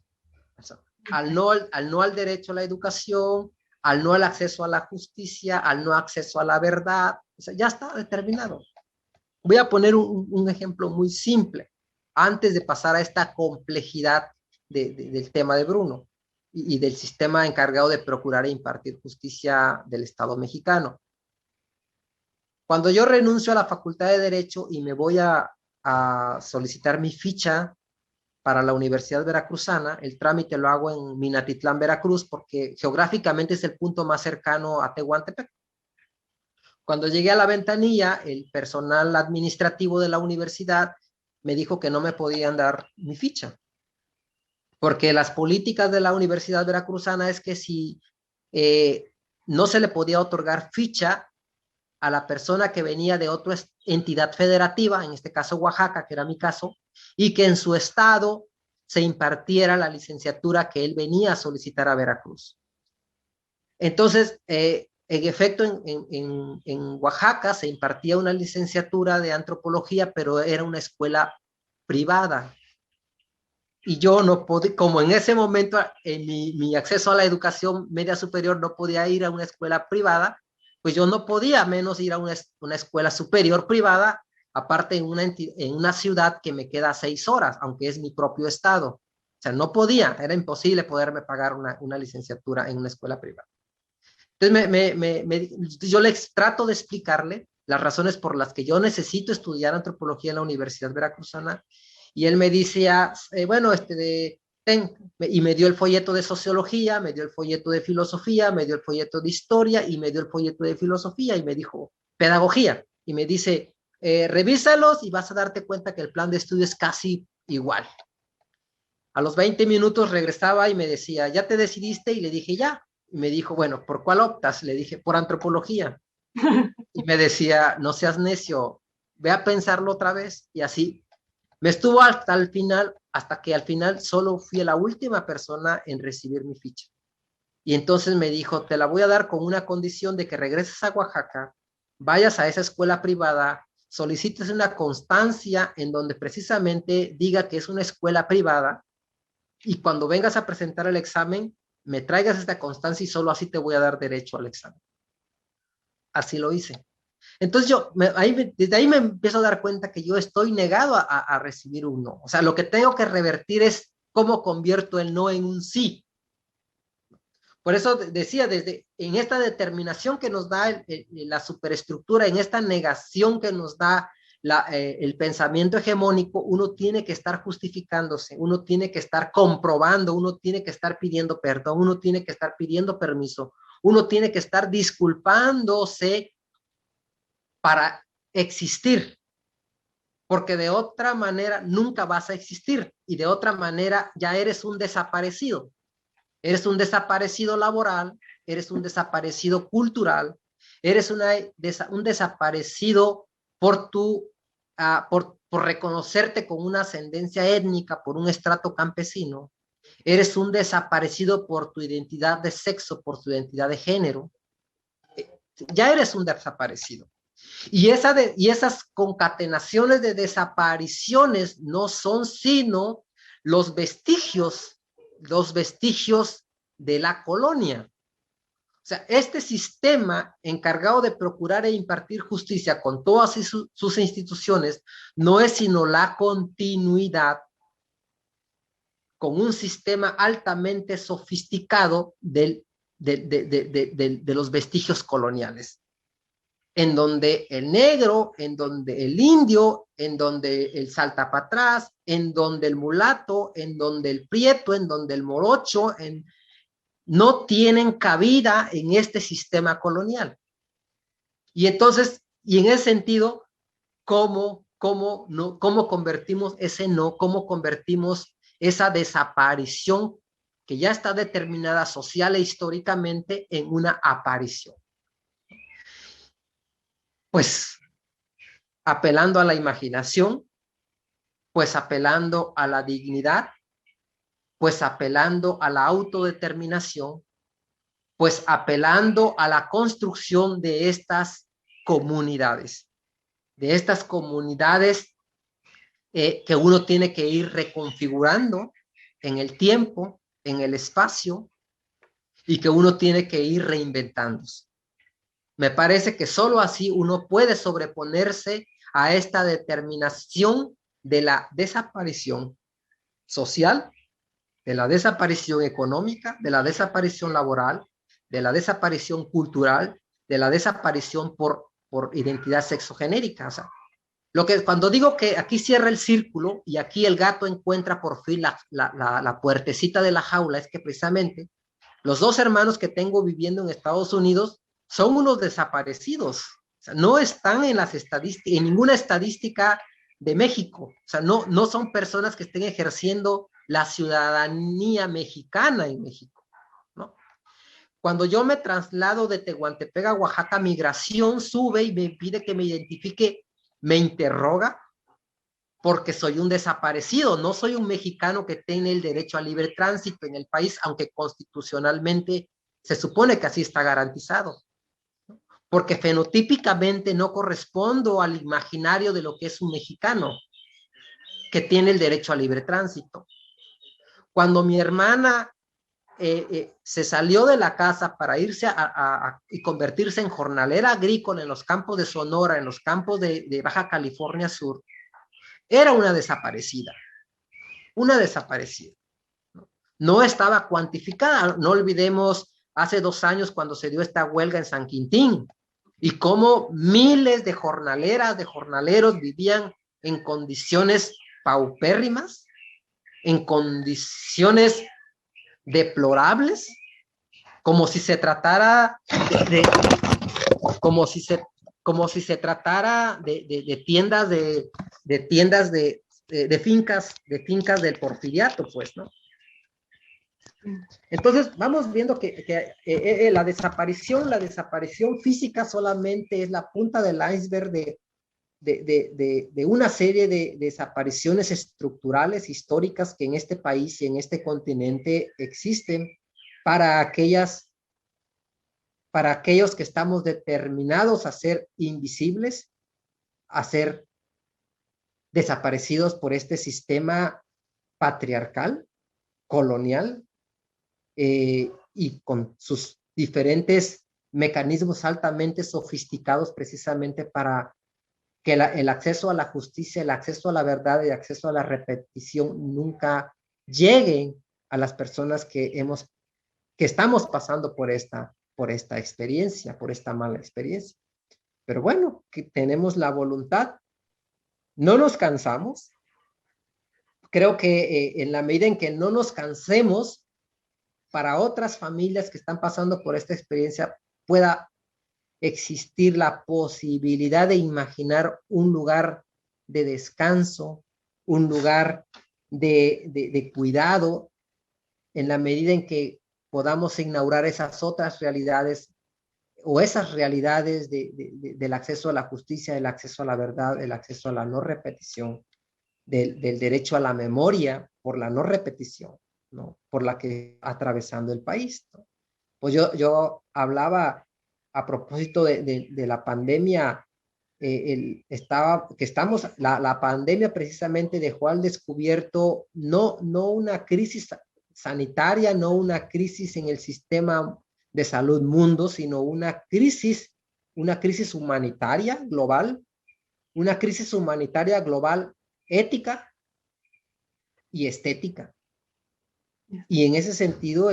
Speaker 2: O sea, al no al derecho a la educación, al no al acceso a la justicia, al no acceso a la verdad. O sea, ya está determinado. Voy a poner un ejemplo muy simple antes de pasar a esta complejidad del tema de Bruno y del sistema encargado de procurar e impartir justicia del Estado mexicano. Cuando yo renuncio a la Facultad de Derecho y me voy a solicitar mi ficha para la Universidad Veracruzana, el trámite lo hago en Minatitlán, Veracruz, porque geográficamente es el punto más cercano a Tehuantepec. Cuando llegué a la ventanilla, el personal administrativo de la universidad me dijo que no me podían dar mi ficha, porque las políticas de la Universidad Veracruzana es que si no se le podía otorgar ficha a la persona que venía de otra entidad federativa, en este caso Oaxaca, que era mi caso, y que en su estado se impartiera la licenciatura que él venía a solicitar a Veracruz. Entonces, en efecto, en Oaxaca se impartía una licenciatura de antropología, pero era una escuela privada. Y yo no podía, como en ese momento en mi acceso a la educación media superior no podía ir a una escuela privada, pues yo no podía menos ir a una escuela superior privada, aparte en una ciudad que me queda 6 horas, aunque es mi propio estado. O sea, no podía, era imposible poderme pagar una licenciatura en una escuela privada. Entonces yo les trato de explicarle las razones por las que yo necesito estudiar antropología en la Universidad Veracruzana, y él me decía, bueno, y me dio el folleto de sociología, me dio el folleto de filosofía, me dio el folleto de historia y me dio el folleto de filosofía y me dijo pedagogía y me dice, revísalos y vas a darte cuenta que el plan de estudio es casi igual. A los 20 minutos regresaba y me decía, ¿ya te decidiste? Y le dije, ya. Y me dijo, bueno, ¿por cuál optas? Le dije, por antropología. Y me decía, no seas necio, ve a pensarlo otra vez. Y así me estuvo hasta el final, hasta que al final solo fui la última persona en recibir mi ficha. Y entonces me dijo, te la voy a dar con una condición de que regreses a Oaxaca, vayas a esa escuela privada, solicites una constancia en donde precisamente diga que es una escuela privada y cuando vengas a presentar el examen, me traigas esta constancia y solo así te voy a dar derecho al examen. Así lo hice. Entonces desde ahí me empiezo a dar cuenta que yo estoy negado a recibir un no. O sea, lo que tengo que revertir es cómo convierto el no en un sí. Por eso decía, en esta determinación que nos da la superestructura, en esta negación que nos da el pensamiento hegemónico, uno tiene que estar justificándose, uno tiene que estar comprobando, uno tiene que estar pidiendo perdón, uno tiene que estar pidiendo permiso, uno tiene que estar disculpándose para existir, porque de otra manera nunca vas a existir y de otra manera ya eres un desaparecido. Eres un desaparecido laboral, eres un desaparecido cultural, eres un desaparecido por reconocerte con una ascendencia étnica, por un estrato campesino. Eres un desaparecido por tu identidad de sexo, por tu identidad de género. Ya eres un desaparecido. Y esas concatenaciones de desapariciones no son sino los vestigios de la colonia. O sea, este sistema encargado de procurar e impartir justicia con todas sus instituciones no es sino la continuidad con un sistema altamente sofisticado de los vestigios coloniales, en donde el negro, en donde el indio, en donde el salta para atrás, en donde el mulato, en donde el prieto, en donde el morocho, no tienen cabida en este sistema colonial. Y entonces, y en ese sentido, ¿cómo convertimos ese no? ¿Cómo convertimos esa desaparición que ya está determinada social e históricamente en una aparición? Pues apelando a la imaginación, pues apelando a la dignidad, pues apelando a la autodeterminación, pues apelando a la construcción de estas comunidades que uno tiene que ir reconfigurando en el tiempo, en el espacio, y que uno tiene que ir reinventándose. Me parece que solo así uno puede sobreponerse a esta determinación de la desaparición social, de la desaparición económica, de la desaparición laboral, de la desaparición cultural, de la desaparición por identidad sexogenérica. O sea, cuando digo que aquí cierra el círculo y aquí el gato encuentra por fin la puertecita de la jaula, es que precisamente los dos hermanos que tengo viviendo en Estados Unidos son unos desaparecidos. O sea, no están en ninguna estadística de México. O sea, no son personas que estén ejerciendo la ciudadanía mexicana en México, ¿no? Cuando yo me traslado de Tehuantepec a Oaxaca, migración sube y me pide que me identifique, me interroga, porque soy un desaparecido, no soy un mexicano que tiene el derecho a libre tránsito en el país, aunque constitucionalmente se supone que así está garantizado, porque fenotípicamente no correspondo al imaginario de lo que es un mexicano que tiene el derecho a libre tránsito. Cuando mi hermana se salió de la casa para irse y convertirse en jornalera agrícola en los campos de Sonora, en los campos de Baja California Sur, era una desaparecida. No estaba cuantificada. No olvidemos hace 2 años cuando se dio esta huelga en San Quintín y cómo miles de jornaleras, de jornaleros vivían en condiciones paupérrimas, en condiciones deplorables, como si se tratara como si se tratara de tiendas de fincas del porfiriato, pues, ¿no? Entonces, vamos viendo que la desaparición física solamente es la punta del iceberg de una serie de desapariciones estructurales, históricas, que en este país y en este continente existen para aquellos que estamos determinados a ser invisibles, a ser desaparecidos por este sistema patriarcal, colonial, y con sus diferentes mecanismos altamente sofisticados precisamente para que el acceso a la justicia, el acceso a la verdad y el acceso a la repetición nunca lleguen a las personas que estamos pasando por esta experiencia, por esta mala experiencia. Pero bueno, que tenemos la voluntad, no nos cansamos. Creo que en la medida en que no nos cansemos, para otras familias que están pasando por esta experiencia pueda existir la posibilidad de imaginar un lugar de descanso, un lugar de cuidado, en la medida en que podamos inaugurar esas otras realidades o esas realidades del acceso a la justicia, del acceso a la verdad, el acceso a la no repetición, del derecho a la memoria por la no repetición, ¿no? Por la que atravesando el país, ¿no? Pues yo hablaba a propósito de la pandemia, la pandemia precisamente dejó al descubierto no una crisis sanitaria, no una crisis en el sistema de salud mundo, sino una crisis humanitaria global, ética y estética. Y en ese sentido,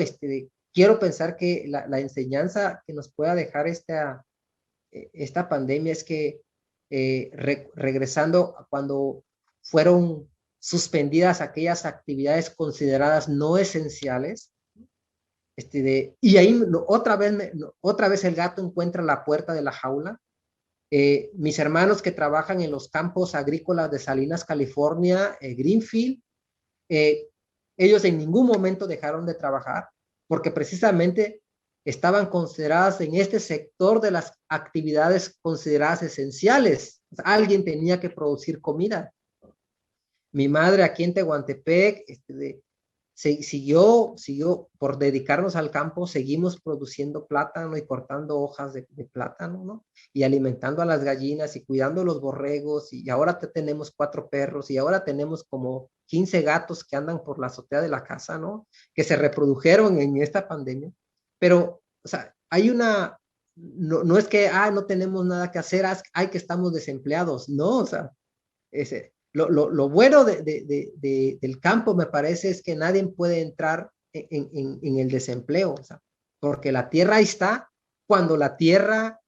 Speaker 2: quiero pensar que la enseñanza que nos pueda dejar esta pandemia es que regresando a cuando fueron suspendidas aquellas actividades consideradas no esenciales, y ahí otra vez el gato encuentra la puerta de la jaula. Mis hermanos que trabajan en los campos agrícolas de Salinas, California, Greenfield, ellos en ningún momento dejaron de trabajar porque precisamente estaban consideradas en este sector de las actividades consideradas esenciales. Alguien tenía que producir comida. Mi madre aquí en Tehuantepec siguió por dedicarnos al campo, seguimos produciendo plátano y cortando hojas de plátano, ¿no? Y alimentando a las gallinas y cuidando los borregos, y ahora tenemos 4 perros, y ahora tenemos como 15 gatos que andan por la azotea de la casa, ¿no? Que se reprodujeron en esta pandemia. Pero, o sea, hay no es que, no tenemos nada que hacer, hay que estamos desempleados, no, o sea, lo bueno del campo, me parece, es que nadie puede entrar en el desempleo, o sea, porque la tierra ahí está. Cuando la tierra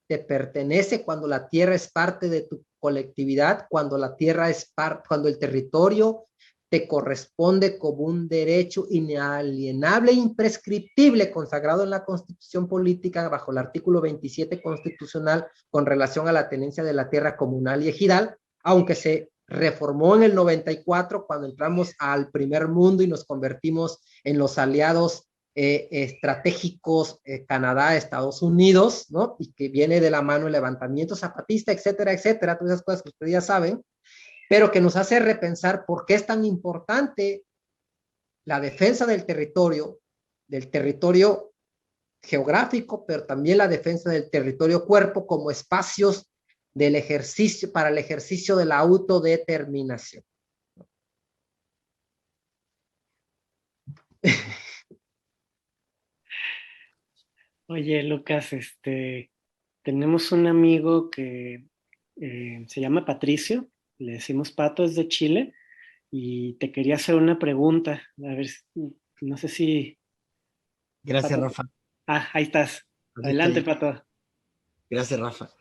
Speaker 2: te pertenece, cuando la tierra es parte de tu colectividad, cuando el territorio te corresponde como un derecho inalienable e imprescriptible consagrado en la Constitución Política bajo el artículo 27 constitucional con relación a la tenencia de la tierra comunal y ejidal, aunque se reformó en el 94 cuando entramos al primer mundo y nos convertimos en los aliados estratégicos, Canadá, Estados Unidos, ¿no? Y que viene de la mano el levantamiento zapatista, etcétera, etcétera, todas esas cosas que ustedes ya saben, pero que nos hace repensar por qué es tan importante la defensa del territorio geográfico, pero también la defensa del territorio cuerpo como espacios para el ejercicio de la autodeterminación.
Speaker 3: Oye, Lucas, tenemos un amigo que se llama Patricio, le decimos Pato, es de Chile, y te quería hacer una pregunta, a ver, no sé si...
Speaker 4: Gracias,
Speaker 3: Pato.
Speaker 4: Rafa.
Speaker 3: Ahí estás. Adelante, Pato.
Speaker 4: Gracias, Rafa.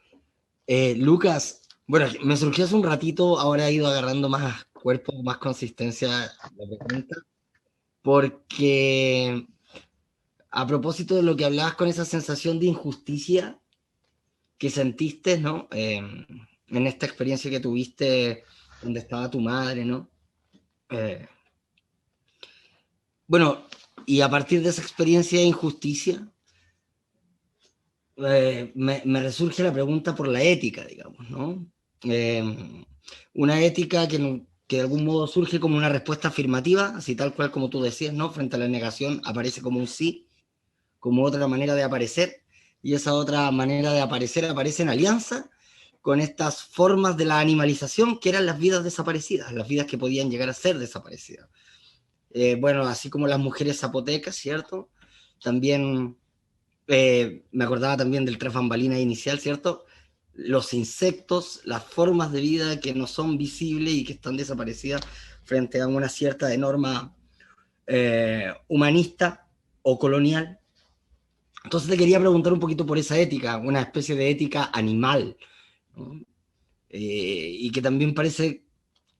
Speaker 4: Lucas, bueno, me surgió hace un ratito, ahora he ido agarrando más cuerpo, más consistencia la pregunta, porque a propósito de lo que hablabas con esa sensación de injusticia que sentiste, ¿no? En esta experiencia que tuviste donde estaba tu madre, ¿no? Bueno, y a partir de esa experiencia de injusticia, me resurge la pregunta por la ética, digamos, ¿no? Una ética que de algún modo surge como una respuesta afirmativa, así tal cual como tú decías, ¿no? Frente a la negación aparece como un sí, como otra manera de aparecer, y esa otra manera de aparecer aparece en alianza con estas formas de la animalización que eran las vidas desaparecidas, las vidas que podían llegar a ser desaparecidas. Bueno, así como las mujeres zapotecas, ¿cierto? También me acordaba también del tras bambalinas inicial, ¿cierto? Los insectos, las formas de vida que no son visibles y que están desaparecidas frente a una cierta norma humanista o colonial. Entonces te quería preguntar un poquito por esa ética, una especie de ética animal, ¿no? Y que también parece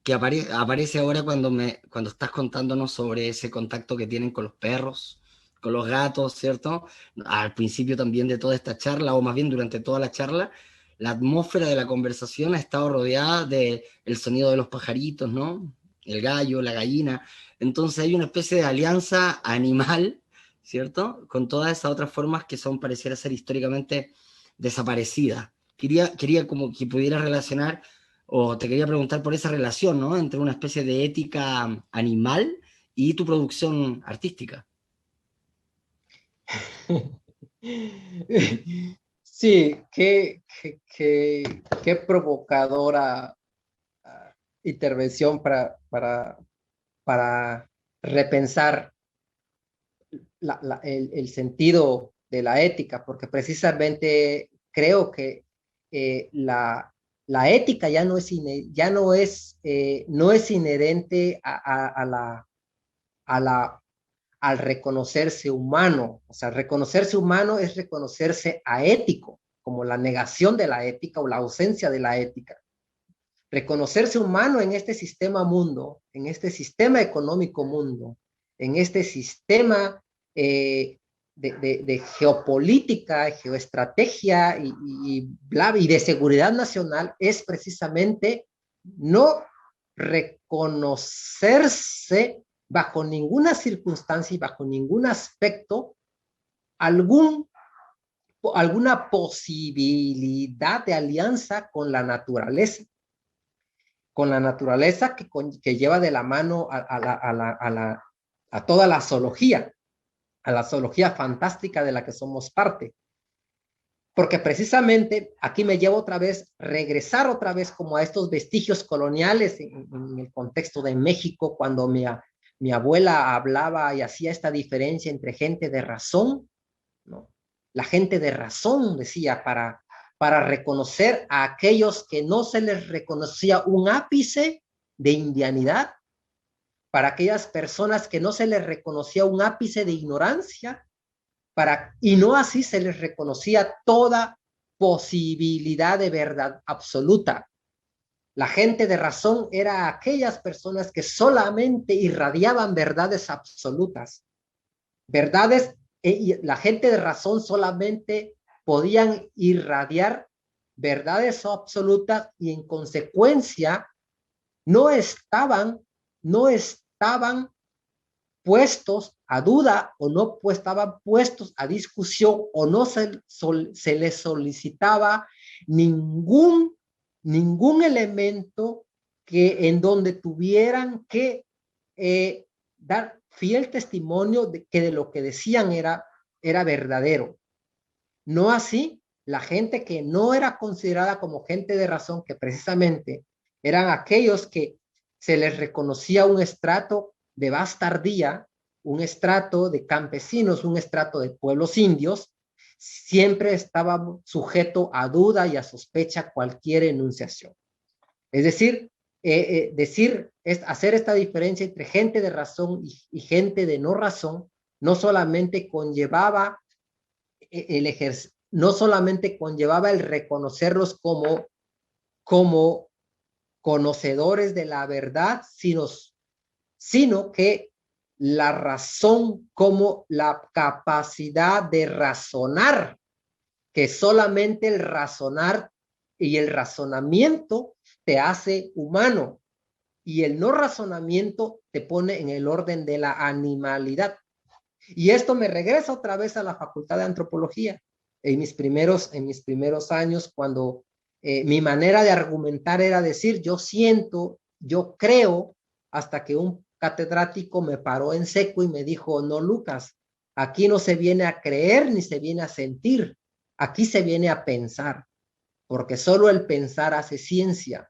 Speaker 4: que aparece ahora cuando estás contándonos sobre ese contacto que tienen con los perros, con los gatos, ¿cierto? Al principio también de toda esta charla, o más bien durante toda la charla, la atmósfera de la conversación ha estado rodeada del sonido de los pajaritos, ¿no? El gallo, la gallina. Entonces hay una especie de alianza animal, ¿cierto? Con todas esas otras formas que son, pareciera ser históricamente desaparecidas. Quería como que pudiera relacionar, o te quería preguntar por esa relación, ¿no? Entre una especie de ética animal y tu producción artística.
Speaker 2: Sí, qué provocadora intervención para repensar el sentido de la ética, porque precisamente creo que la ética ya no es, no es inherente al reconocerse humano. O sea, reconocerse humano es reconocerse aético, como la negación de la ética o la ausencia de la ética. Reconocerse humano en este sistema mundo, en este sistema económico mundo, en este sistema de geopolítica, geoestrategia y de seguridad nacional, es precisamente no reconocerse bajo ninguna circunstancia y bajo ningún aspecto alguna posibilidad de alianza con la naturaleza que lleva de la mano a toda la zoología, a la zoología fantástica de la que somos parte. Porque precisamente aquí me llevo regresar otra vez como a estos vestigios coloniales en el contexto de México, cuando mi abuela hablaba y hacía esta diferencia entre gente de razón, ¿no? La gente de razón, decía, para reconocer a aquellos que no se les reconocía un ápice de indianidad, para aquellas personas que no se les reconocía un ápice de ignorancia, y no así se les reconocía toda posibilidad de verdad absoluta. La gente de razón era aquellas personas que solamente irradiaban verdades absolutas, verdades, y la gente de razón solamente podían irradiar verdades absolutas y en consecuencia no estaban puestos a duda o no estaban puestos a discusión o no se les solicitaba ningún elemento en donde tuvieran que dar fiel testimonio de que de lo que decían era verdadero. No así la gente que no era considerada como gente de razón, que precisamente eran aquellos que se les reconocía un estrato de bastardía, un estrato de campesinos, un estrato de pueblos indios, siempre estaba sujeto a duda y a sospecha cualquier enunciación. Es decir, hacer esta diferencia entre gente de razón y gente de no razón, no solamente conllevaba el reconocerlos como
Speaker 5: conocedores de la verdad, sino que la razón como la capacidad de razonar, que solamente el razonar y el razonamiento te hace humano, y el no razonamiento te pone en el orden de la animalidad. Y esto me regresa otra vez a la Facultad de Antropología. En mis primeros años, cuando mi manera de argumentar era decir, yo siento, yo creo, hasta que un catedrático me paró en seco y me dijo, no, Lucas, aquí no se viene a creer ni se viene a sentir, aquí se viene a pensar, porque solo el pensar hace ciencia.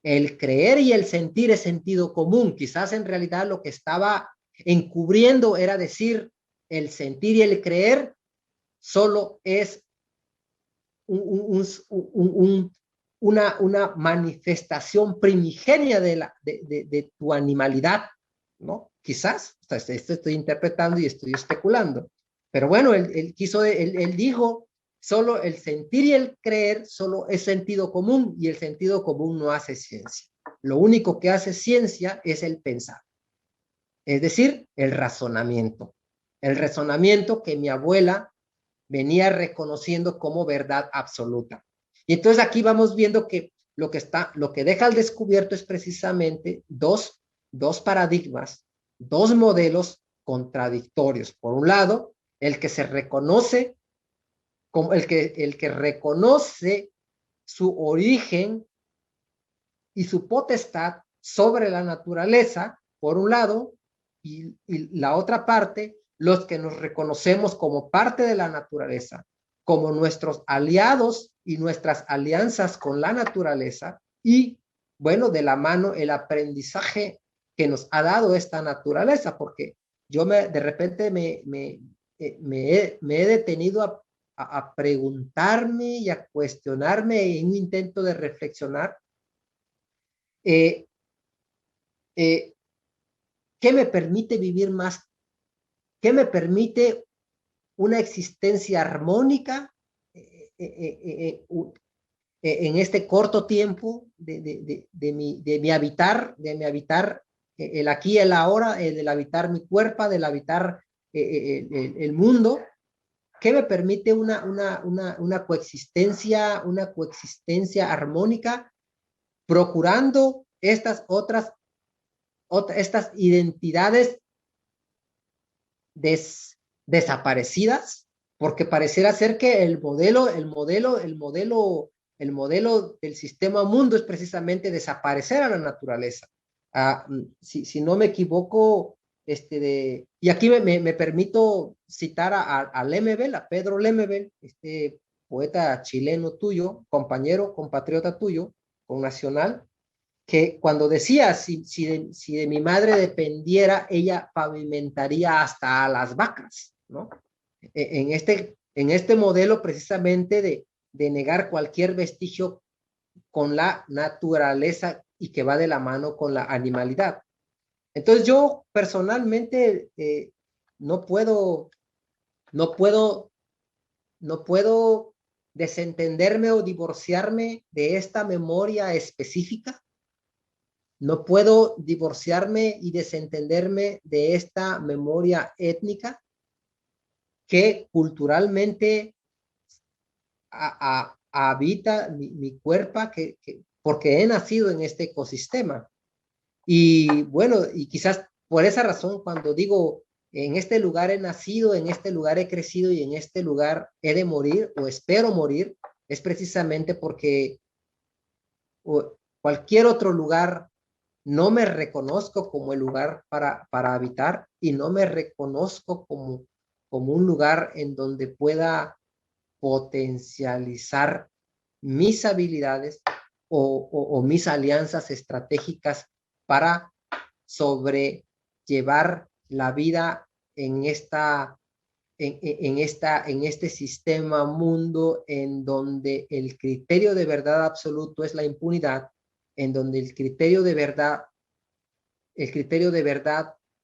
Speaker 5: El creer y el sentir es sentido común. Quizás en realidad lo que estaba encubriendo era decir, el sentir y el creer solo es una manifestación primigenia de tu animalidad, ¿no? Quizás, esto estoy interpretando y estoy especulando. Pero bueno, él dijo, solo el sentir y el creer solo es sentido común, y el sentido común no hace ciencia. Lo único que hace ciencia es el pensar, es decir, el razonamiento. El razonamiento que mi abuela venía reconociendo como verdad absoluta. Y entonces aquí vamos viendo que lo que deja al descubierto es precisamente dos paradigmas, dos modelos contradictorios. Por un lado, el que se reconoce como el que reconoce su origen y su potestad sobre la naturaleza, por un lado, y la otra parte, los que nos reconocemos como parte de la naturaleza, como nuestros aliados y nuestras alianzas con la naturaleza, y bueno, de la mano el aprendizaje que nos ha dado esta naturaleza, porque yo de repente me he detenido a preguntarme y a cuestionarme en un intento de reflexionar ¿qué me permite vivir más? ¿Qué me permite una existencia armónica en este corto tiempo de mi habitar, el aquí y el ahora, del habitar mi cuerpo, del habitar el mundo? ¿Qué me permite una coexistencia armónica, procurando estas identidades desaparecidas? Porque pareciera ser que el modelo del sistema mundo es precisamente desaparecer a la naturaleza. Si no me equivoco, y aquí me permito citar a Lemebel, a Pedro Lemebel, este poeta chileno tuyo, compatriota tuyo, connacional, que cuando decía, si de mi madre dependiera, ella pavimentaría hasta a las vacas, ¿no? En este modelo precisamente de negar cualquier vestigio con la naturaleza y que va de la mano con la animalidad. Entonces yo personalmente no puedo desentenderme o divorciarme de esta memoria específica. No puedo divorciarme y desentenderme de esta memoria étnica que culturalmente habita mi cuerpo, porque he nacido en este ecosistema. Y bueno, y quizás por esa razón, cuando digo, en este lugar he nacido, en este lugar he crecido y en este lugar he de morir o espero morir, es precisamente porque cualquier otro lugar no me reconozco como el lugar para habitar, y no me reconozco como un lugar en donde pueda potencializar mis habilidades o mis alianzas estratégicas para sobrellevar la vida en este sistema mundo, en donde el criterio de verdad absoluto es la impunidad, en donde el criterio de verdad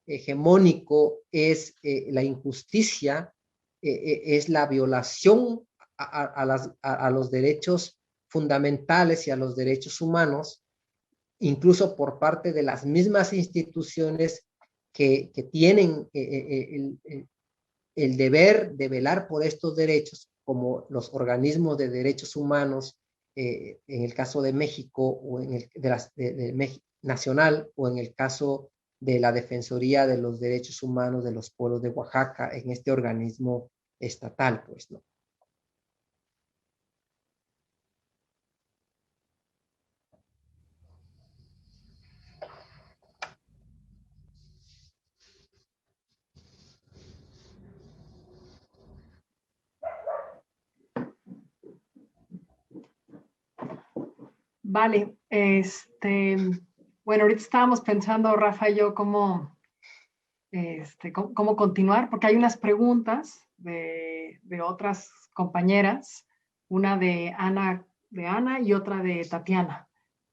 Speaker 5: hegemónico es la injusticia, es la violación a los derechos fundamentales y a los derechos humanos, incluso por parte de las mismas instituciones que tienen el deber de velar por estos derechos, como los organismos de derechos humanos, en el caso de México, o en el de México nacional, o en el caso de la Defensoría de los Derechos Humanos de los Pueblos de Oaxaca, en este organismo estatal, pues, ¿no?
Speaker 1: Vale, bueno, ahorita estábamos pensando, Rafa y yo, cómo continuar, porque hay unas preguntas de otras compañeras, una de Ana y otra de Tatiana.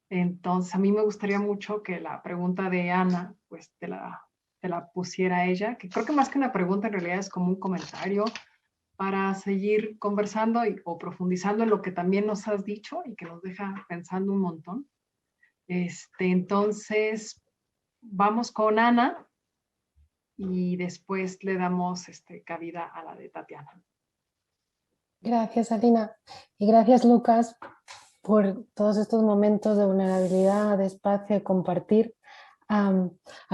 Speaker 1: Entonces, a mí me gustaría mucho que la pregunta de Ana, pues te la pusiera ella, que creo que más que una pregunta en realidad es como un comentario para seguir conversando o profundizando en lo que también nos has dicho y que nos deja pensando un montón. Entonces, vamos con Ana y después le damos cabida a la de Tatiana.
Speaker 6: Gracias, Alina. Y gracias, Lucas, por todos estos momentos de vulnerabilidad, de espacio, de compartir. A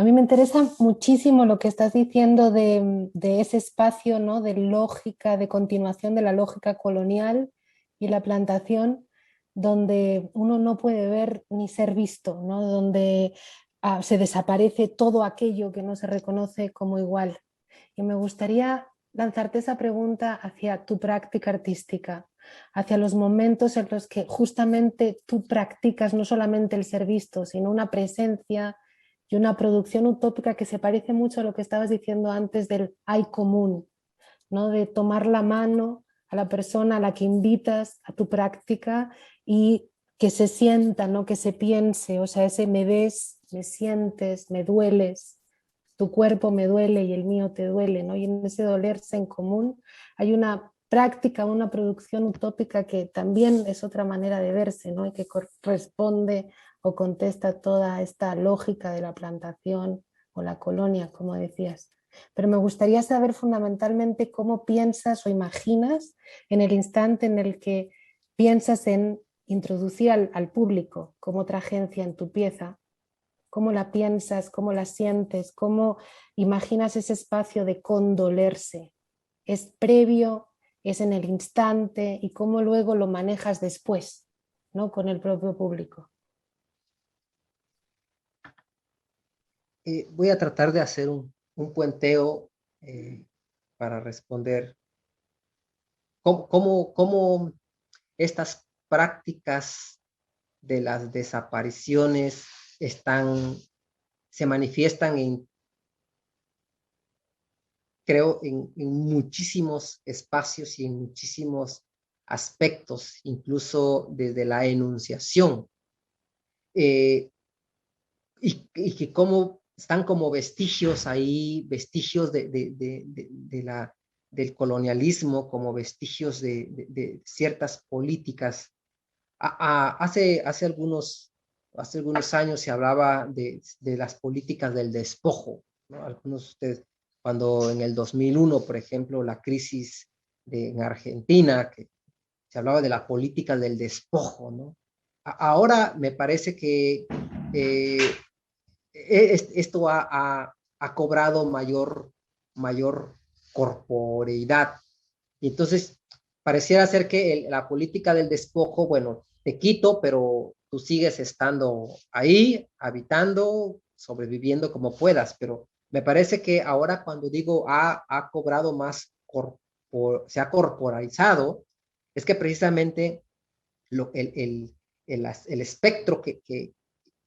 Speaker 6: mí me interesa muchísimo lo que estás diciendo de ese espacio, ¿no? De lógica, de continuación de la lógica colonial y la plantación, donde uno no puede ver ni ser visto, ¿no? Donde se desaparece todo aquello que no se reconoce como igual. Y me gustaría lanzarte esa pregunta hacia tu práctica artística, hacia los momentos en los que justamente tú practicas no solamente el ser visto, sino una presencia y una producción utópica que se parece mucho a lo que estabas diciendo antes del hay común, ¿no? De tomar la mano a la persona a la que invitas a tu práctica y que se sienta, ¿no? Que se piense, o sea, ese me ves, me sientes, me dueles, tu cuerpo me duele y el mío te duele, ¿no? Y en ese dolerse en común hay una práctica, una producción utópica que también es otra manera de verse, ¿no? Y que corresponde o contesta toda esta lógica de la plantación o la colonia, como decías. Pero me gustaría saber fundamentalmente cómo piensas o imaginas en el instante en el que piensas en introducir al público como otra agencia en tu pieza. ¿Cómo la piensas? ¿Cómo la sientes? ¿Cómo imaginas ese espacio de condolerse? ¿Es previo? ¿Es en el instante? ¿Y cómo luego lo manejas después, ¿no? Con el propio público?
Speaker 5: Voy a tratar de hacer un puenteo para responder cómo estas prácticas de las desapariciones se manifiestan creo, en muchísimos espacios y en muchísimos aspectos, incluso desde la enunciación. Y que cómo están como vestigios ahí, vestigios del colonialismo, como vestigios de ciertas políticas. Hace algunos años se hablaba de las políticas del despojo, ¿no? Algunos de ustedes, cuando en el 2001, por ejemplo, la crisis en Argentina, que se hablaba de la política del despojo, ¿no? Ahora me parece que esto ha cobrado mayor corporeidad. Y entonces, pareciera ser que la política del despojo, bueno, te quito, pero tú sigues estando ahí, habitando, sobreviviendo como puedas. Pero me parece que ahora cuando digo ha cobrado más, se ha corporalizado, es que precisamente el espectro que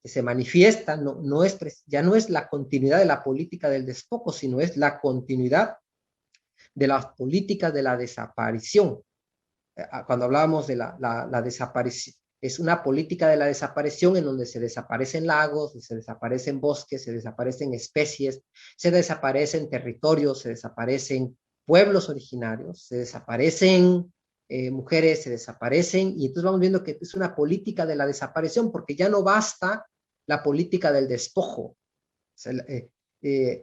Speaker 5: se manifiesta ya no es la continuidad de la política del despojo, sino es la continuidad de las políticas de la desaparición. Cuando hablábamos de la desaparición, es una política de la desaparición en donde se desaparecen lagos, se desaparecen bosques, se desaparecen especies, se desaparecen territorios, se desaparecen pueblos originarios, se desaparecen mujeres, se desaparecen, y entonces vamos viendo que es una política de la desaparición, porque ya no basta la política del despojo. O sea,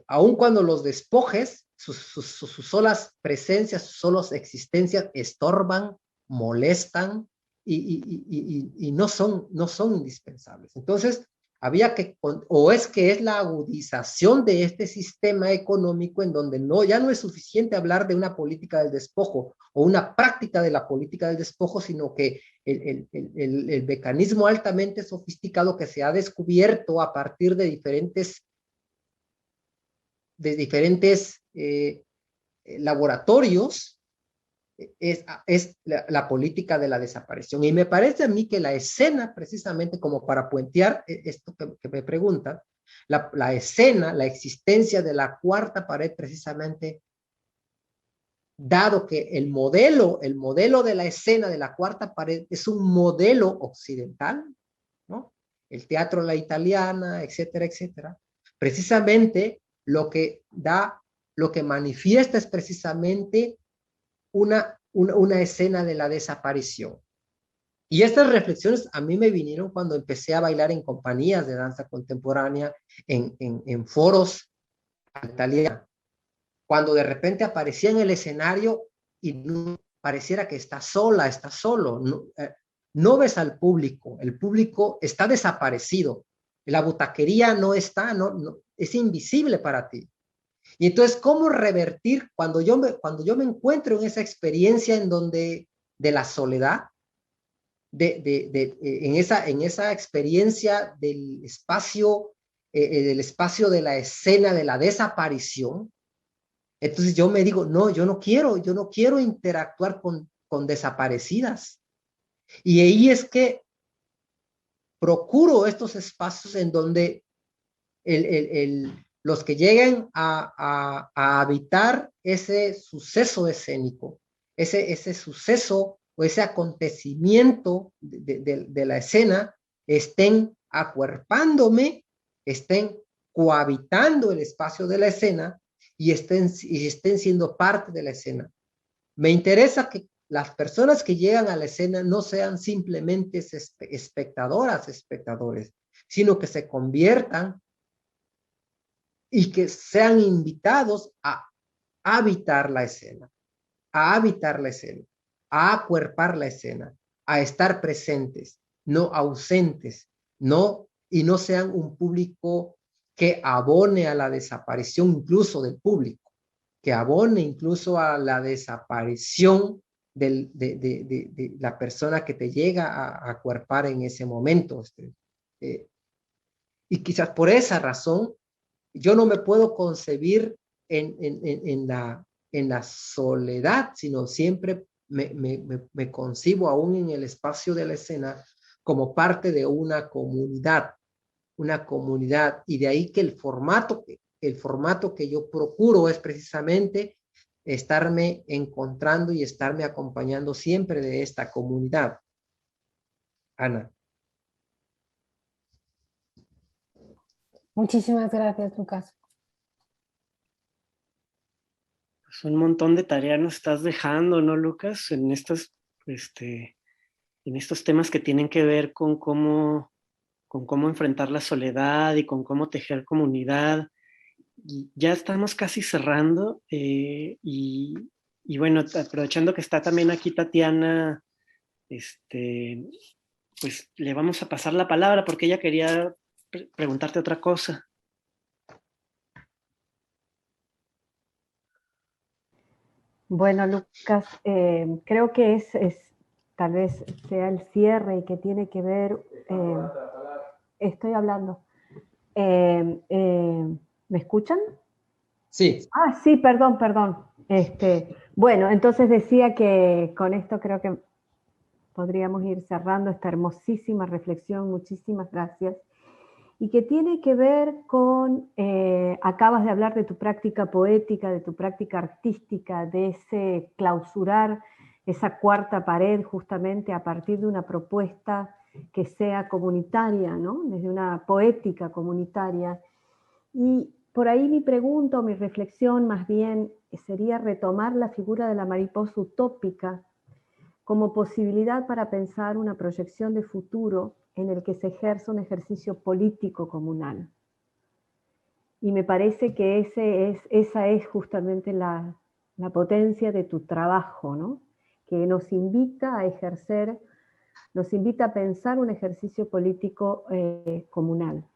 Speaker 5: aun cuando los despojes, sus solas presencias, sus solas existencias estorban, molestan y no son indispensables. Entonces, había que, o es que es la agudización de este sistema económico en donde ya no es suficiente hablar de una política del despojo o una práctica de la política del despojo, sino que el mecanismo altamente sofisticado que se ha descubierto a partir de diferentes laboratorios es la política de la desaparición. Y me parece a mí que la escena, precisamente como para puentear esto que me preguntan, la escena, la existencia de la cuarta pared, precisamente, dado que el modelo de la escena de la cuarta pared es un modelo occidental, ¿no? El teatro a la italiana, etcétera, etcétera. Precisamente lo que manifiesta es precisamente una escena de la desaparición. Y estas reflexiones a mí me vinieron cuando empecé a bailar en compañías de danza contemporánea, en foros italianos, cuando de repente aparecía en el escenario y no, pareciera que está sola, está solo, no ves al público, el público está desaparecido, la butaquería no está, es invisible para ti. Y entonces, ¿cómo revertir cuando yo me encuentro en esa experiencia en donde de la soledad, en esa experiencia del espacio de la escena de la desaparición? Entonces yo me digo, no, yo no quiero interactuar con desaparecidas. Y ahí es que procuro estos espacios en donde los que lleguen a habitar ese suceso escénico, ese suceso o ese acontecimiento de la escena, estén acuerpándome, estén cohabitando el espacio de la escena y estén siendo parte de la escena. Me interesa que las personas que llegan a la escena no sean simplemente espectadoras, espectadores, sino que se conviertan y que sean invitados a habitar la escena, a acuerpar la escena, a estar presentes, no ausentes, y no sean un público que abone a la desaparición incluso del público, que abone incluso a la desaparición de la persona que te llega a acuerpar en ese momento. Y quizás por esa razón yo no me puedo concebir en la soledad, sino siempre me concibo aún en el espacio de la escena como parte de una comunidad, y de ahí que el formato que yo procuro es precisamente estarme encontrando y estarme acompañando siempre de esta comunidad. Ana.
Speaker 6: Muchísimas gracias, Lucas.
Speaker 3: Pues un montón de tareas nos estás dejando, ¿no, Lucas? En estos temas que tienen que ver con cómo enfrentar la soledad y con cómo tejer comunidad. Y ya estamos casi cerrando y bueno, aprovechando que está también aquí Tatiana, pues le vamos a pasar la palabra porque ella quería preguntarte otra cosa.
Speaker 7: Bueno, Lucas, creo que tal vez sea el cierre y que tiene que ver, estoy hablando, ¿me escuchan?
Speaker 5: Sí.
Speaker 7: Ah, sí, perdón. Bueno, entonces decía que con esto creo que podríamos ir cerrando esta hermosísima reflexión, muchísimas gracias, y que tiene que ver con, acabas de hablar de tu práctica poética, de tu práctica artística, de ese clausurar esa cuarta pared justamente a partir de una propuesta que sea comunitaria, ¿no? Desde una poética comunitaria. Y por ahí mi pregunta o mi reflexión más bien sería retomar la figura de la mariposa utópica como posibilidad para pensar una proyección de futuro en el que se ejerce un ejercicio político comunal. Y me parece que esa es justamente la potencia de tu trabajo, ¿no? Que nos invita a ejercer, nos invita a pensar un ejercicio político comunal.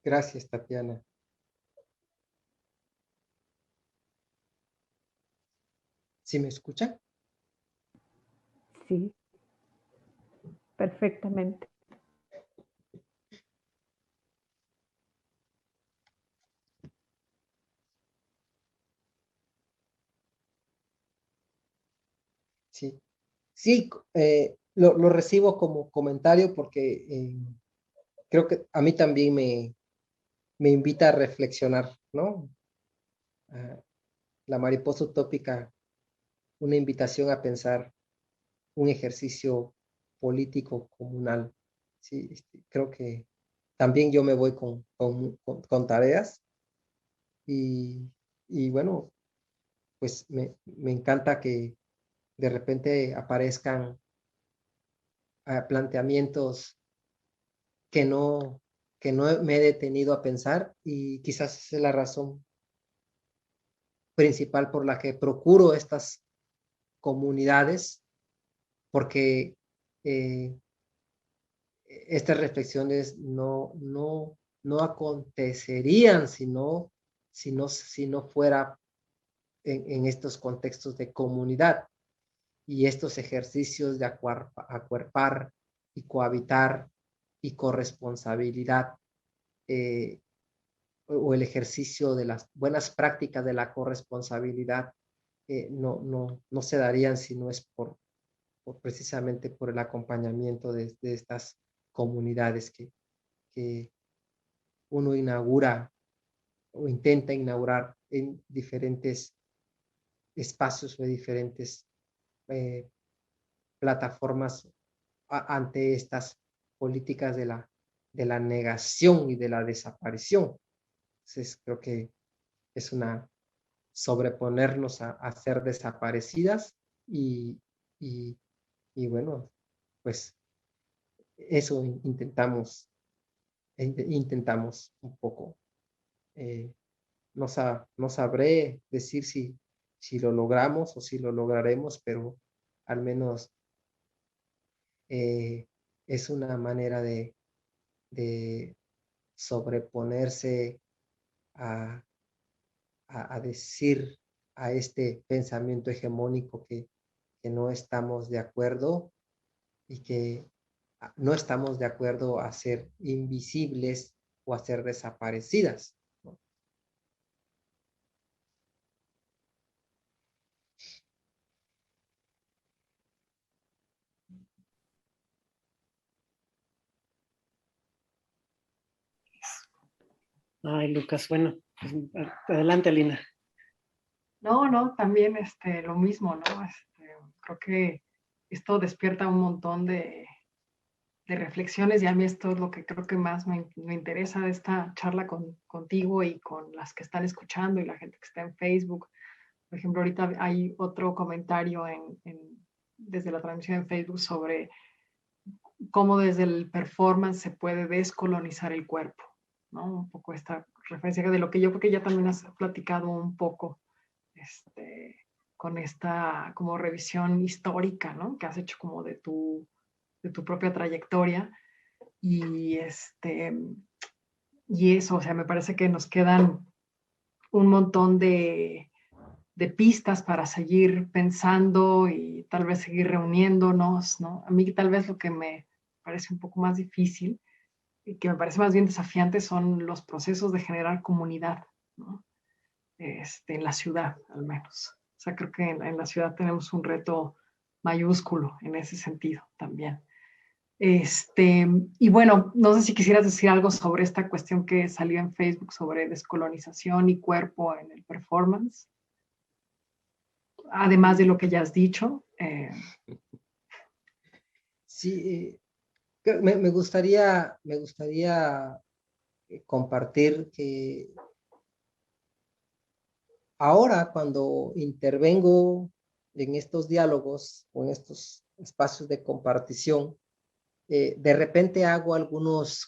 Speaker 5: Gracias, Tatiana. ¿Sí me escuchan?
Speaker 7: Sí, perfectamente.
Speaker 5: Sí, sí, lo recibo como comentario porque creo que a mí también me invita a reflexionar, ¿no? Ah, la mariposa utópica, una invitación a pensar un ejercicio político comunal. Sí, creo que también yo me voy con tareas y, y bueno, pues me encanta que de repente aparezcan planteamientos que no, que no me he detenido a pensar y quizás esa es la razón principal por la que procuro estas comunidades, porque estas reflexiones no acontecerían si no fuera en estos contextos de comunidad y estos ejercicios de acuerpar y cohabitar y corresponsabilidad o el ejercicio de las buenas prácticas de la corresponsabilidad no se darían si no es precisamente por el acompañamiento de estas comunidades que uno inaugura o intenta inaugurar en diferentes espacios o diferentes plataformas ante estas políticas de la negación y de la desaparición. Entonces, creo que es una sobreponernos a ser desaparecidas y, y bueno, pues eso intentamos un poco. No sabré decir si lo logramos o si lo lograremos, pero al menos es una manera de sobreponerse a, a decir a este pensamiento hegemónico que no estamos de acuerdo y que no estamos de acuerdo a ser invisibles o a ser desaparecidas, ¿no?
Speaker 3: Ay, Lucas, bueno, pues, adelante, Alina.
Speaker 1: No, también lo mismo, ¿no? Creo que esto despierta un montón de reflexiones y a mí esto es lo que creo que más me interesa de esta charla contigo y con las que están escuchando y la gente que está en Facebook. Por ejemplo, ahorita hay otro comentario desde la transmisión en Facebook sobre cómo desde el performance se puede descolonizar el cuerpo, ¿no? Un poco esta referencia de lo que yo creo que ya también has platicado un poco con esta como revisión histórica, ¿no? Que has hecho como de tu propia trayectoria y y eso, o sea, me parece que nos quedan un montón de pistas para seguir pensando y tal vez seguir reuniéndonos, ¿no? A mí tal vez lo que me parece un poco más difícil y que me parece más bien desafiante son los procesos de generar comunidad, ¿no? En la ciudad, al menos. O sea, creo que en la ciudad tenemos un reto mayúsculo en ese sentido también. Y bueno, no sé si quisieras decir algo sobre esta cuestión que salió en Facebook sobre descolonización y cuerpo en el performance, además de lo que ya has dicho.
Speaker 5: Sí, me gustaría compartir que ahora cuando intervengo en estos diálogos o en estos espacios de compartición, de repente hago algunos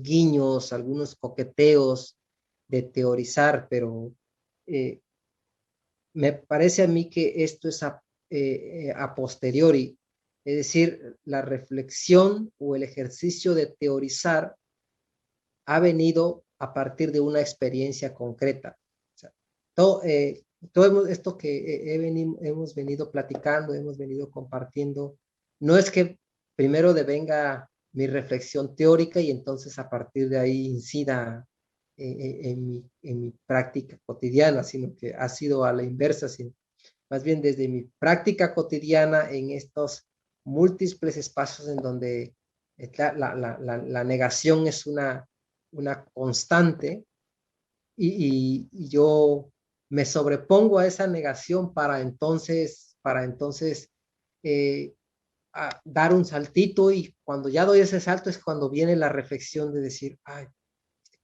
Speaker 5: guiños, algunos coqueteos de teorizar, pero me parece a mí que esto es a posteriori, es decir, la reflexión o el ejercicio de teorizar ha venido a partir de una experiencia concreta. O sea, todo esto que hemos venido platicando, hemos venido compartiendo, no es que primero devenga mi reflexión teórica y entonces a partir de ahí incida en mi práctica cotidiana, sino que ha sido a la inversa, sino más bien desde mi práctica cotidiana en estos múltiples espacios en donde la negación es una constante y yo me sobrepongo a esa negación para entonces dar un saltito, y cuando ya doy ese salto es cuando viene la reflexión de decir, ay,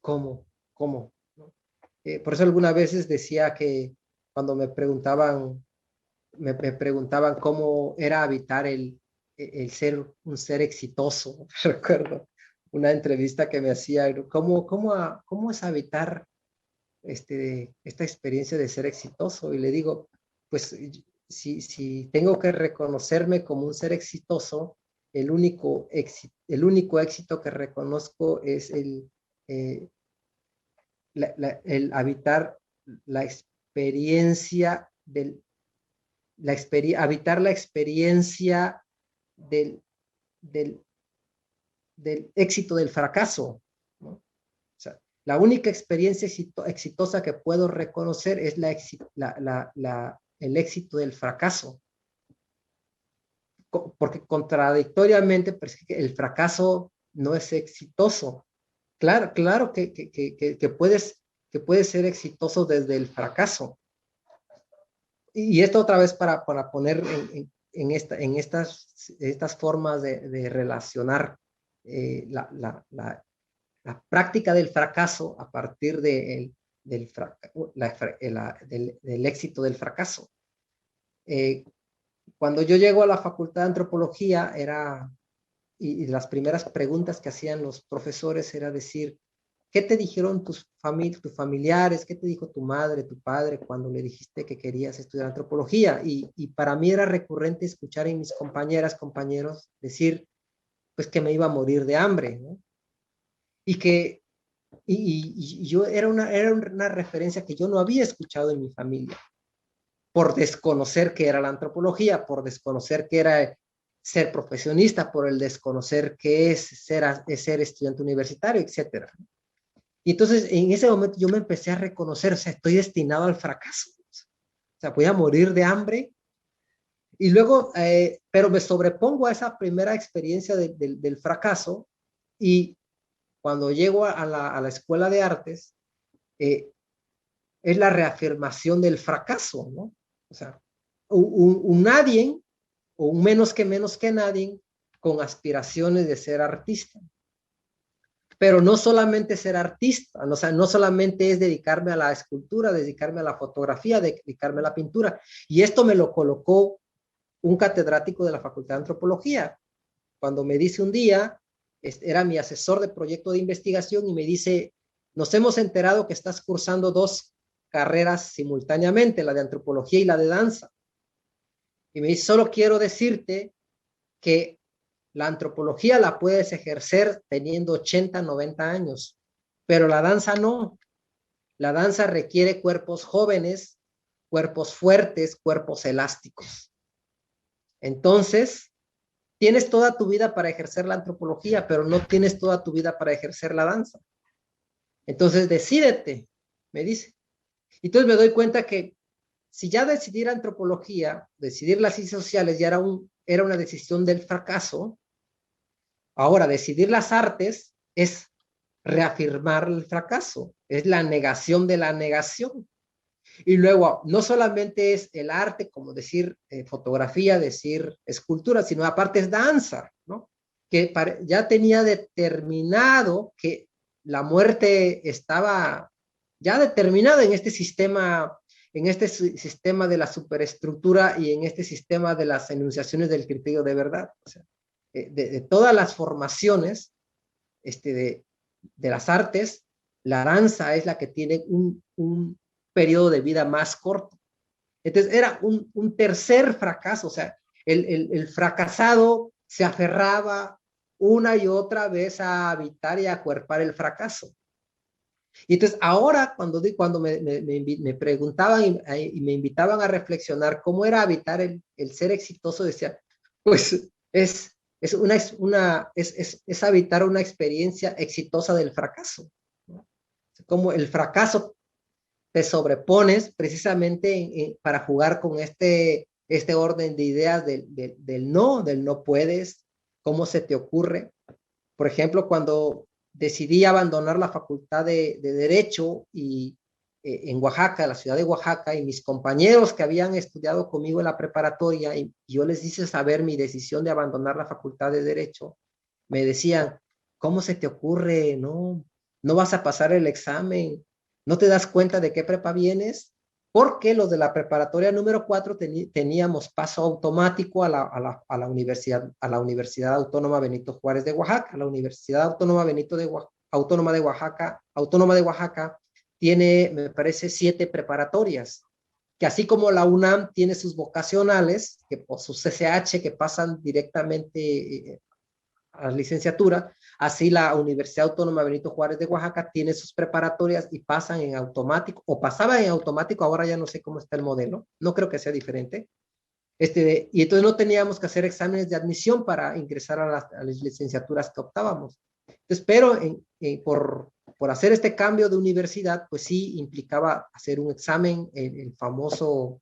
Speaker 5: ¿cómo? ¿No? Por eso algunas veces decía que cuando me preguntaban cómo era habitar el ser un ser exitoso. Recuerdo una entrevista que me hacía, ¿cómo es habitar esta experiencia de ser exitoso? Y le digo, pues si tengo que reconocerme como un ser exitoso, el único éxito que reconozco es el habitar la experiencia habitar la experiencia del éxito del fracaso, ¿no? O sea, la única experiencia exitosa que puedo reconocer es el éxito del fracaso. Porque contradictoriamente, pues, el fracaso no es exitoso. Claro que puedes ser exitoso desde el fracaso. Y esto otra vez para poner en estas formas de relacionar la práctica del fracaso a partir del éxito del fracaso. Cuando yo llego a la Facultad de Antropología, y las primeras preguntas que hacían los profesores era decir, ¿qué te dijeron tus familiares? ¿Qué te dijo tu madre, tu padre cuando le dijiste que querías estudiar antropología? Y para mí era recurrente escuchar en mis compañeros decir, pues que me iba a morir de hambre, ¿no? Y yo era una referencia que yo no había escuchado en mi familia, por desconocer qué era la antropología, por desconocer qué era ser profesionista, por el desconocer qué es ser estudiante universitario, etcétera. Y entonces en ese momento yo me empecé a reconocer, o sea, estoy destinado al fracaso. O sea, voy a morir de hambre. Y luego, pero me sobrepongo a esa primera experiencia del fracaso, y cuando llego a la escuela de artes, es la reafirmación del fracaso, ¿no? O sea, un nadie, o un menos que nadie, con aspiraciones de ser artista. Pero no solamente ser artista, o sea, no solamente es dedicarme a la escultura, dedicarme a la fotografía, dedicarme a la pintura. Y esto me lo colocó un catedrático de la Facultad de Antropología, cuando me dice un día, era mi asesor de proyecto de investigación, y me dice, nos hemos enterado que estás cursando 2 carreras simultáneamente, la de antropología y la de danza. Y me dice, solo quiero decirte que la antropología la puedes ejercer teniendo 80, 90 años, pero la danza no. La danza requiere cuerpos jóvenes, cuerpos fuertes, cuerpos elásticos. Entonces, tienes toda tu vida para ejercer la antropología, pero no tienes toda tu vida para ejercer la danza. Entonces, decídete, me dice. Entonces me doy cuenta que si ya decidir antropología, decidir las ciencias sociales, ya era una decisión del fracaso. Ahora, decidir las artes es reafirmar el fracaso, es la negación de la negación. Y luego, no solamente es el arte, como decir fotografía, decir escultura, sino aparte es danza, ¿no? Que ya tenía determinado que la muerte estaba ya determinada en este sistema de la superestructura y en este sistema de las enunciaciones del criterio de verdad. O sea, de todas las formaciones de las artes, la danza es la que tiene un periodo de vida más corto. Entonces era un tercer fracaso, o sea, el fracasado se aferraba una y otra vez a habitar y a acuerpar el fracaso. Y entonces ahora cuando me preguntaban y me invitaban a reflexionar cómo era habitar el ser exitoso, decía, pues es habitar una experiencia exitosa del fracaso, ¿no? Como el fracaso te sobrepones precisamente para jugar con este orden de ideas del no puedes, cómo se te ocurre. Por ejemplo, cuando decidí abandonar la facultad de Derecho en Oaxaca, la ciudad de Oaxaca, y mis compañeros que habían estudiado conmigo en la preparatoria, y yo les hice saber mi decisión de abandonar la facultad de Derecho, me decían, ¿cómo se te ocurre? No vas a pasar el examen, ¿no te das cuenta de qué prepa vienes? Porque los de la preparatoria número 4 teníamos paso automático a la Universidad Autónoma Benito Juárez de Oaxaca. La Universidad Autónoma Autónoma de Oaxaca tiene, me parece, 7 preparatorias, que así como la UNAM tiene sus vocacionales, o sus CCH, que pasan directamente a la licenciatura, así la Universidad Autónoma Benito Juárez de Oaxaca tiene sus preparatorias y pasan en automático, o pasaban en automático, ahora ya no sé cómo está el modelo, no creo que sea diferente. Y entonces no teníamos que hacer exámenes de admisión para ingresar a las licenciaturas que optábamos. Entonces, pero por hacer este cambio de universidad, pues sí implicaba hacer un examen, el famoso,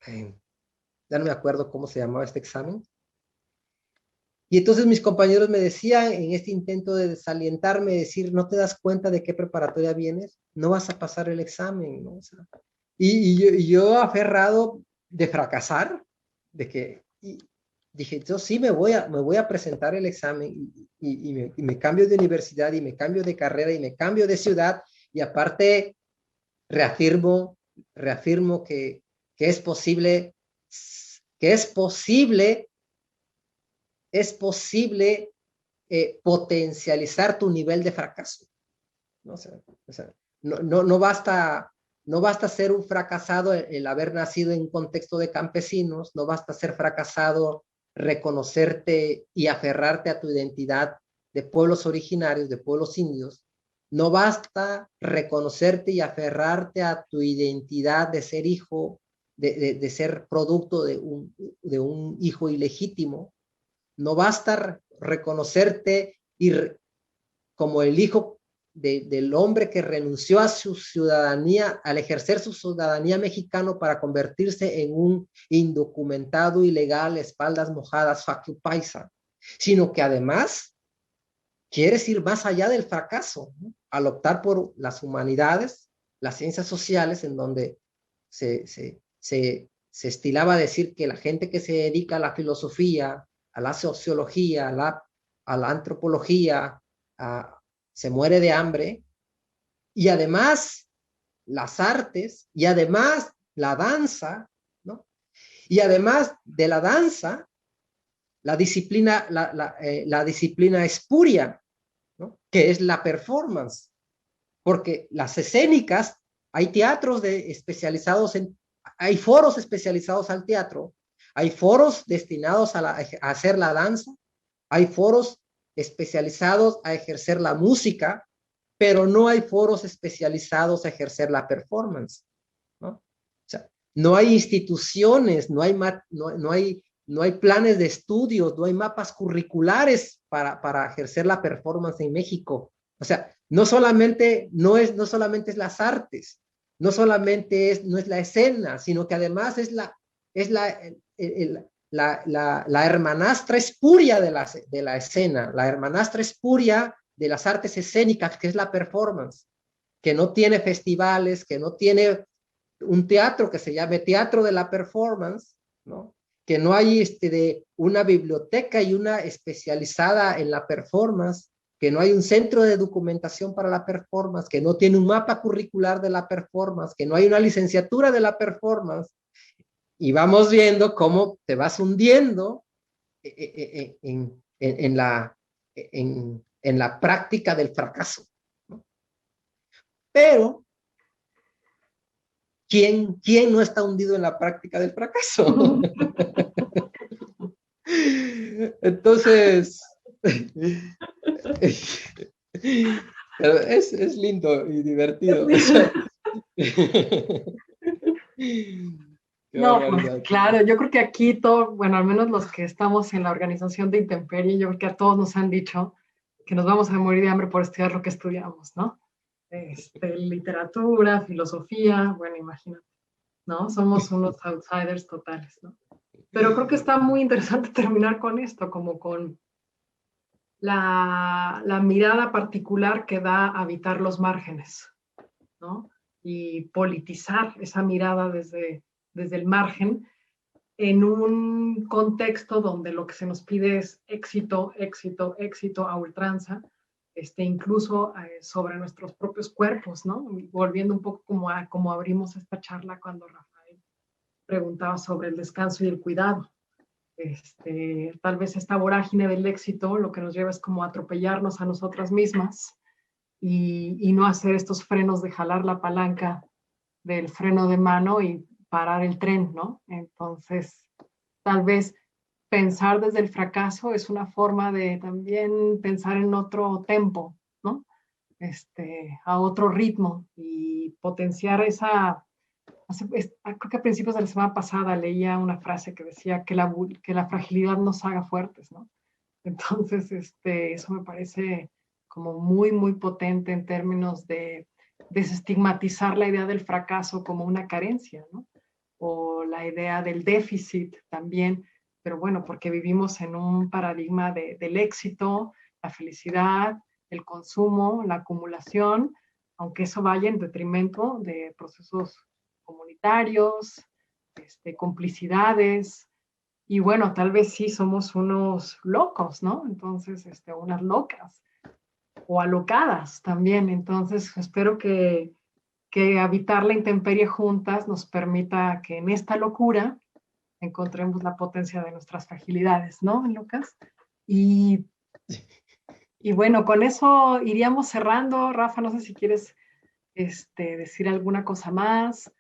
Speaker 5: ya no me acuerdo cómo se llamaba este examen. Y entonces mis compañeros me decían, en este intento de desalientarme, decir, ¿no te das cuenta de qué preparatoria vienes? No vas a pasar el examen, ¿no? O sea, y yo aferrado de fracasar, dije, yo sí me voy a presentar el examen y me cambio de universidad y me cambio de carrera y me cambio de ciudad, y aparte reafirmo que es posible potencializar tu nivel de fracaso, ¿no? O sea, no basta ser un fracasado el haber nacido en un contexto de campesinos, no basta ser fracasado, reconocerte y aferrarte a tu identidad de pueblos originarios, de pueblos indios, no basta reconocerte y aferrarte a tu identidad de ser hijo, de ser producto de un hijo ilegítimo. No basta reconocerte como el hijo del hombre que renunció a su ciudadanía, al ejercer su ciudadanía mexicano para convertirse en un indocumentado ilegal, espaldas mojadas, facu paisa, sino que además quieres ir más allá del fracaso, ¿no? Al optar por las humanidades, las ciencias sociales, en donde se estilaba decir que la gente que se dedica a la filosofía, a la sociología, a la antropología, se muere de hambre, y además las artes, y además la danza, ¿no? Y además de la danza, la disciplina espuria, ¿no? Que es la performance, porque las escénicas, hay teatros hay foros especializados al teatro, hay foros destinados a hacer la danza, hay foros especializados a ejercer la música, pero no hay foros especializados a ejercer la performance, ¿no? O sea, no hay instituciones, no hay planes de estudios, no hay mapas curriculares para ejercer la performance en México. O sea, no solamente es las artes, no es la escena, sino que además es la hermanastra espuria de la escena, la hermanastra espuria de las artes escénicas, que es la performance, que no tiene festivales, que no tiene un teatro que se llame Teatro de la Performance, ¿no? Que no hay una biblioteca y una especializada en la performance, que no hay un centro de documentación para la performance, que no tiene un mapa curricular de la performance, que no hay una licenciatura de la performance, y vamos viendo cómo te vas hundiendo en la práctica del fracaso, ¿no? Pero, ¿quién no está hundido en la práctica del fracaso? Entonces, es lindo y divertido.
Speaker 1: No, pues claro, yo creo que aquí todo, bueno, al menos los que estamos en la organización de Intemperie, yo creo que a todos nos han dicho que nos vamos a morir de hambre por estudiar lo que estudiamos, ¿no? Literatura, filosofía, bueno, imagínate, ¿no? Somos unos outsiders totales, ¿no? Pero creo que está muy interesante terminar con esto, como con la mirada particular que da a habitar los márgenes, ¿no? Y politizar esa mirada desde el margen en un contexto donde lo que se nos pide es éxito, éxito, éxito a ultranza, incluso sobre nuestros propios cuerpos, ¿no? Volviendo un poco como abrimos esta charla cuando Rafael preguntaba sobre el descanso y el cuidado. Tal vez esta vorágine del éxito lo que nos lleva es como atropellarnos a nosotras mismas y no hacer estos frenos de jalar la palanca del freno de mano y parar el tren, ¿no? Entonces, tal vez pensar desde el fracaso es una forma de también pensar en otro tempo, ¿no? A otro ritmo y potenciar esa... Creo que a principios de la semana pasada leía una frase que decía que la fragilidad nos haga fuertes, ¿no? Entonces, eso me parece como muy, muy potente en términos de desestigmatizar la idea del fracaso como una carencia, ¿no? O la idea del déficit también, pero bueno, porque vivimos en un paradigma del éxito, la felicidad, el consumo, la acumulación, aunque eso vaya en detrimento de procesos comunitarios, complicidades, y bueno, tal vez sí somos unos locos, ¿no? Entonces, unas locas o alocadas también. Entonces, espero que habitar la intemperie juntas nos permita que en esta locura encontremos la potencia de nuestras fragilidades, ¿no, Lucas? Y bueno, con eso iríamos cerrando. Rafa, no sé si quieres decir alguna cosa más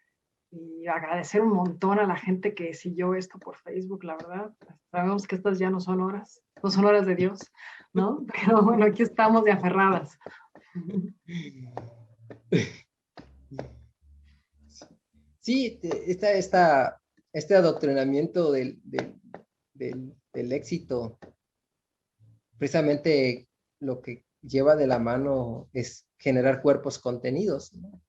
Speaker 1: y agradecer un montón a la gente que siguió esto por Facebook, la verdad. Sabemos que estas ya no son horas de Dios, ¿no? Pero bueno, aquí estamos de aferradas.
Speaker 5: Sí, este adoctrinamiento del éxito, precisamente lo que lleva de la mano es generar cuerpos contenidos, ¿no?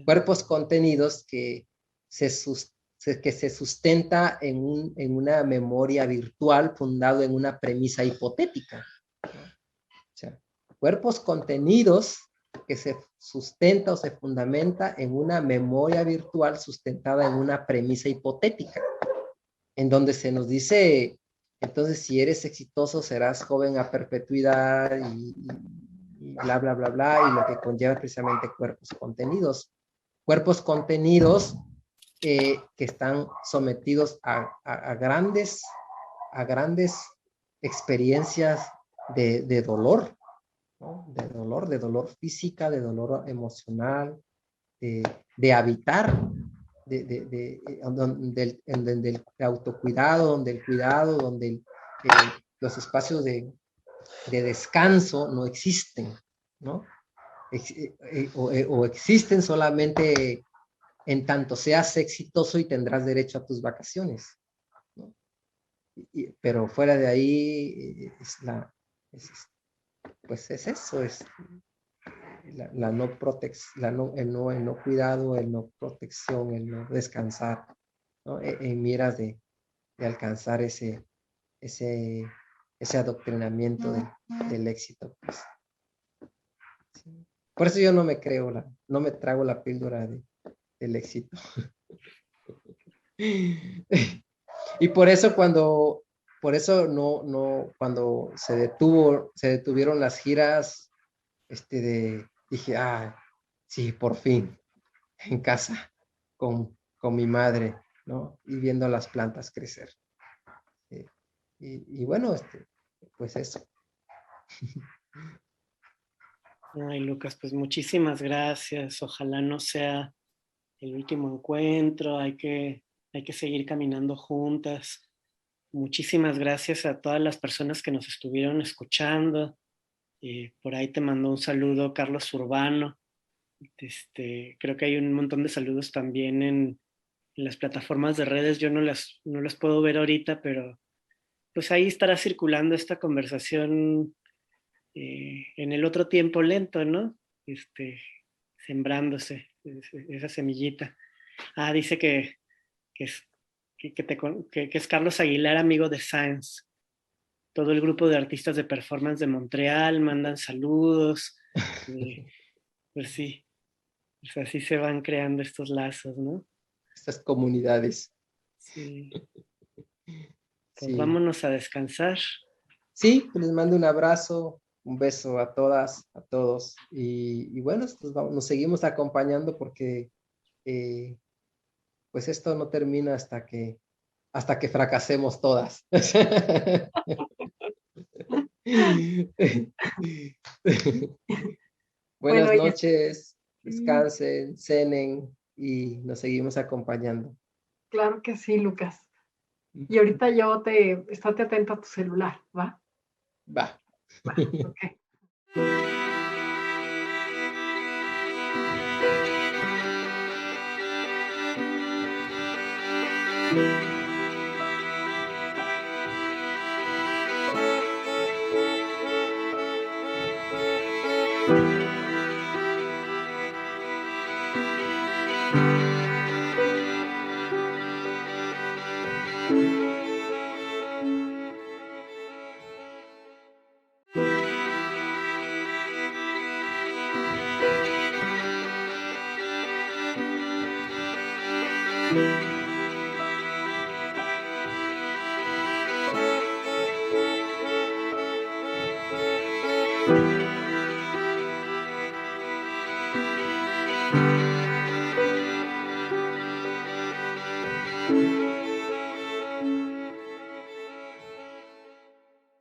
Speaker 5: Cuerpos contenidos que se sustenta en una memoria virtual fundado en una premisa hipotética, ¿no? O sea, cuerpos contenidos que se sustenta o se fundamenta en una memoria virtual sustentada en una premisa hipotética, en donde se nos dice, entonces si eres exitoso serás joven a perpetuidad y bla, bla, bla, bla, y lo que conlleva precisamente cuerpos contenidos que están sometidos a grandes experiencias de dolor, ¿no? De dolor física, de dolor emocional, de habitar, donde el autocuidado, donde el cuidado, donde los espacios de descanso no existen, ¿no? O existen solamente en tanto seas exitoso y tendrás derecho a tus vacaciones, ¿no? Pero fuera de ahí pues es eso, es la no protección, el no cuidado, el no protección, el no descansar, ¿no? En miras de alcanzar ese adoctrinamiento del éxito, pues. Sí. Por eso yo no me trago la píldora del éxito. Y por eso cuando por eso cuando se detuvieron las giras, dije, sí, por fin, en casa, con mi madre, ¿no? Y viendo las plantas crecer. Y bueno, pues eso.
Speaker 3: Ay, Lucas, pues muchísimas gracias. Ojalá no sea el último encuentro. Hay que seguir caminando juntas. Muchísimas gracias a todas las personas que nos estuvieron escuchando. Por ahí te mandó un saludo Carlos Urbano. Creo que hay un montón de saludos también en las plataformas de redes. Yo no las puedo ver ahorita, pero pues ahí estará circulando esta conversación en el otro tiempo lento, ¿no? Sembrándose esa semillita. Dice que es, que es Carlos Aguilar, amigo de Science. Todo el grupo de artistas de performance de Montreal mandan saludos. Pues sí, pues así se van creando estos lazos, ¿no?
Speaker 5: Estas comunidades.
Speaker 3: Sí. Pues
Speaker 5: Sí.
Speaker 3: vámonos a descansar.
Speaker 5: Sí, les mando un abrazo, un beso a todas, a todos. Y bueno, nos seguimos acompañando porque pues esto no termina hasta que fracasemos todas. Buenas noches, descansen, cenen y nos seguimos acompañando.
Speaker 1: Claro que sí, Lucas. Y ahorita estate atento a tu celular, ¿va?
Speaker 5: Va.
Speaker 1: Va, ok.